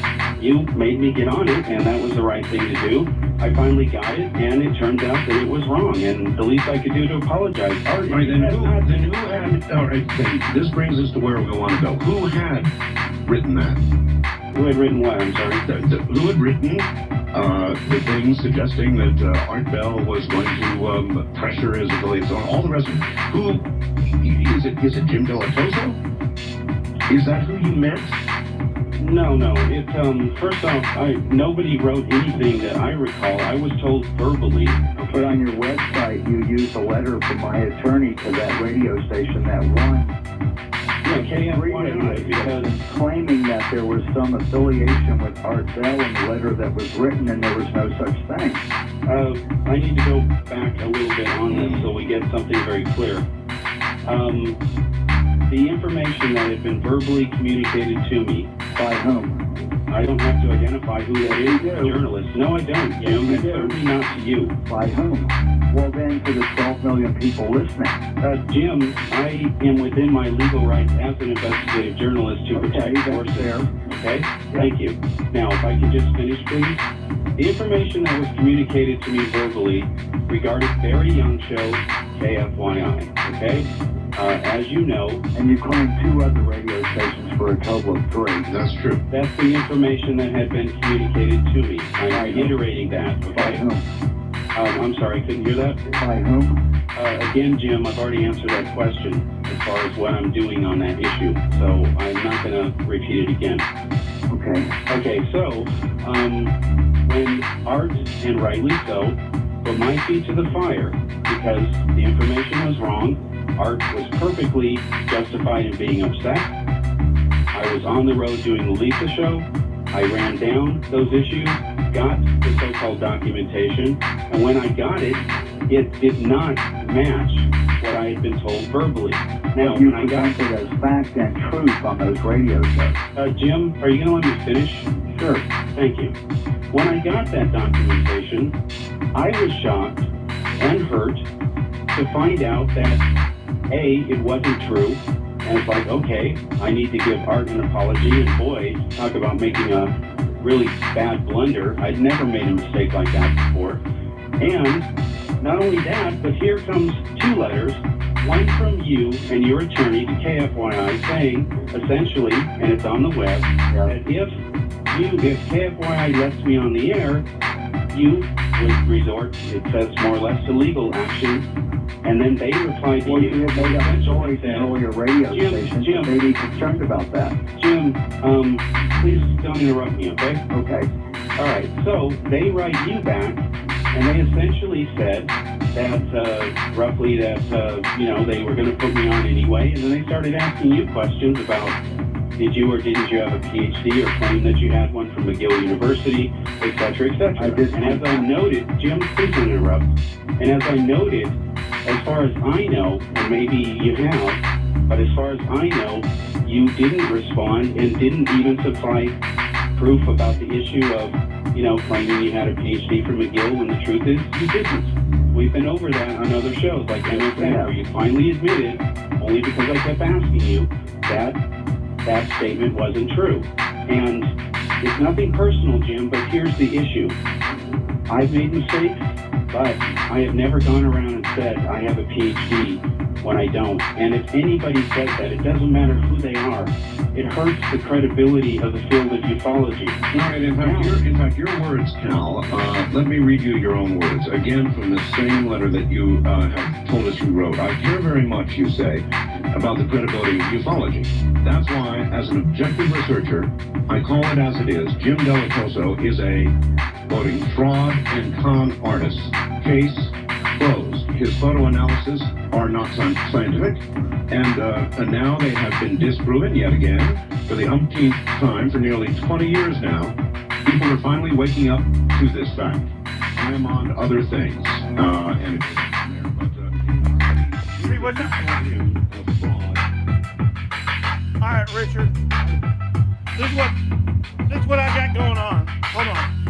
you made me get on it, and that was the right thing to do, I finally got it, and it turned out that it was wrong. And the least I could do to apologize. All right, then who had, all right, then this brings us to where we want to go. Who had written that? Who had written what? I'm sorry. Who had written the things suggesting that Art Bell was going to pressure his affiliates on all the rest of it? Who is it? Is it Jim Delatoso? Is that who you meant? No. It first off, nobody wrote anything that I recall. I was told verbally. But on your website, you use a letter from my attorney to that radio station that won. KFYI, because Claiming that there was some affiliation with Art Bell in the letter that was written, and there was no such thing. I need to go back a little bit on this so we get something very clear. The information that had been verbally communicated to me. By whom? I don't have to identify who that is, You a do. journalist. No, I don't, Jim, and certainly not to you. By whom? Well, then, to the 12 million people listening. Jim, I am within my legal rights as an investigative journalist to protect that's sources. fair. Okay? Thank you. Now, if I could just finish, please. The information that was communicated to me verbally regarded Very Young Show, KFYI. Okay? As you know, And you claim 2 other radio stations for a total of 3. That's true. that's the information that had been communicated to me. I'm reiterating that, By okay? whom? I'm sorry, couldn't hear that? By whom? Again, Jim, I've already answered that question as far as what I'm doing on that issue, so I'm not going to repeat it again. Okay. Okay, so when Art, and rightly so, put my feet to the fire because the information was wrong, Art was perfectly justified in being upset. I was on the road doing the Lisa show. I ran down those issues, got the so-called documentation, and when I got it, it did not match what I had been told verbally. Now, You when I got presented as fact and truth on those radio shows. Jim, are you going to let me finish? Sure. Thank you. When I got that documentation, I was shocked and hurt to find out that, A, it wasn't true, and it's like, okay, I need to give Art an apology, and boy, talk about making a really bad blunder. I'd never made a mistake like that before. And not only that, but here comes 2 letters, one from you and your attorney to KFYI saying, essentially, and it's on the web, that if KFYI lets me on the air, you would resort, it says more or less, to legal action. And then they replied to you. You have made up stories in all your radio stations. Jim, They be concerned about that. Jim, please don't interrupt me, okay? Okay. All right, so they write you back, and they essentially said that, roughly that, they were going to put me on anyway, and then they started asking you questions about did you or didn't you have a PhD or claim that you had one from McGill University, et cetera, et cetera. I did. And as I noted, Jim, please don't interrupt, and as I noted, as far as I know, and maybe you have, but as far as I know, you didn't respond and didn't even supply proof about the issue of, claiming you had a PhD from McGill when the truth is you didn't. We've been over that on other shows like MSN where you finally admitted, only because I kept asking you, that that statement wasn't true. And it's nothing personal, Jim, but here's the issue. I've made mistakes, but I have never gone around and said I have a PhD when I don't. And if anybody says that, it doesn't matter who they are. It hurts the credibility of the field of ufology. All right, in fact, your words, Cal, let me read you your own words, again from the same letter that you have told us you wrote. I care very much, you say, about the credibility of ufology. That's why, as an objective researcher, I call it as it is. Jim Delatoso is a, quoting, fraud and con artist. Case closed. His photo analysis are not scientific, and now they have been disproven yet again for the umpteenth time for nearly 20 years now. People are finally waking up to this fact. I am on other things, and See what's happening? All right, Richard. This is what I got going on. Hold on.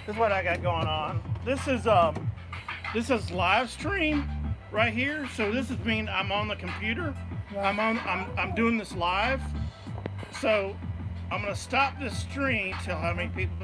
This is what I got going on. This is live stream right here. So this is mean I'm on the computer. I'm doing this live. So I'm gonna stop this stream till how many people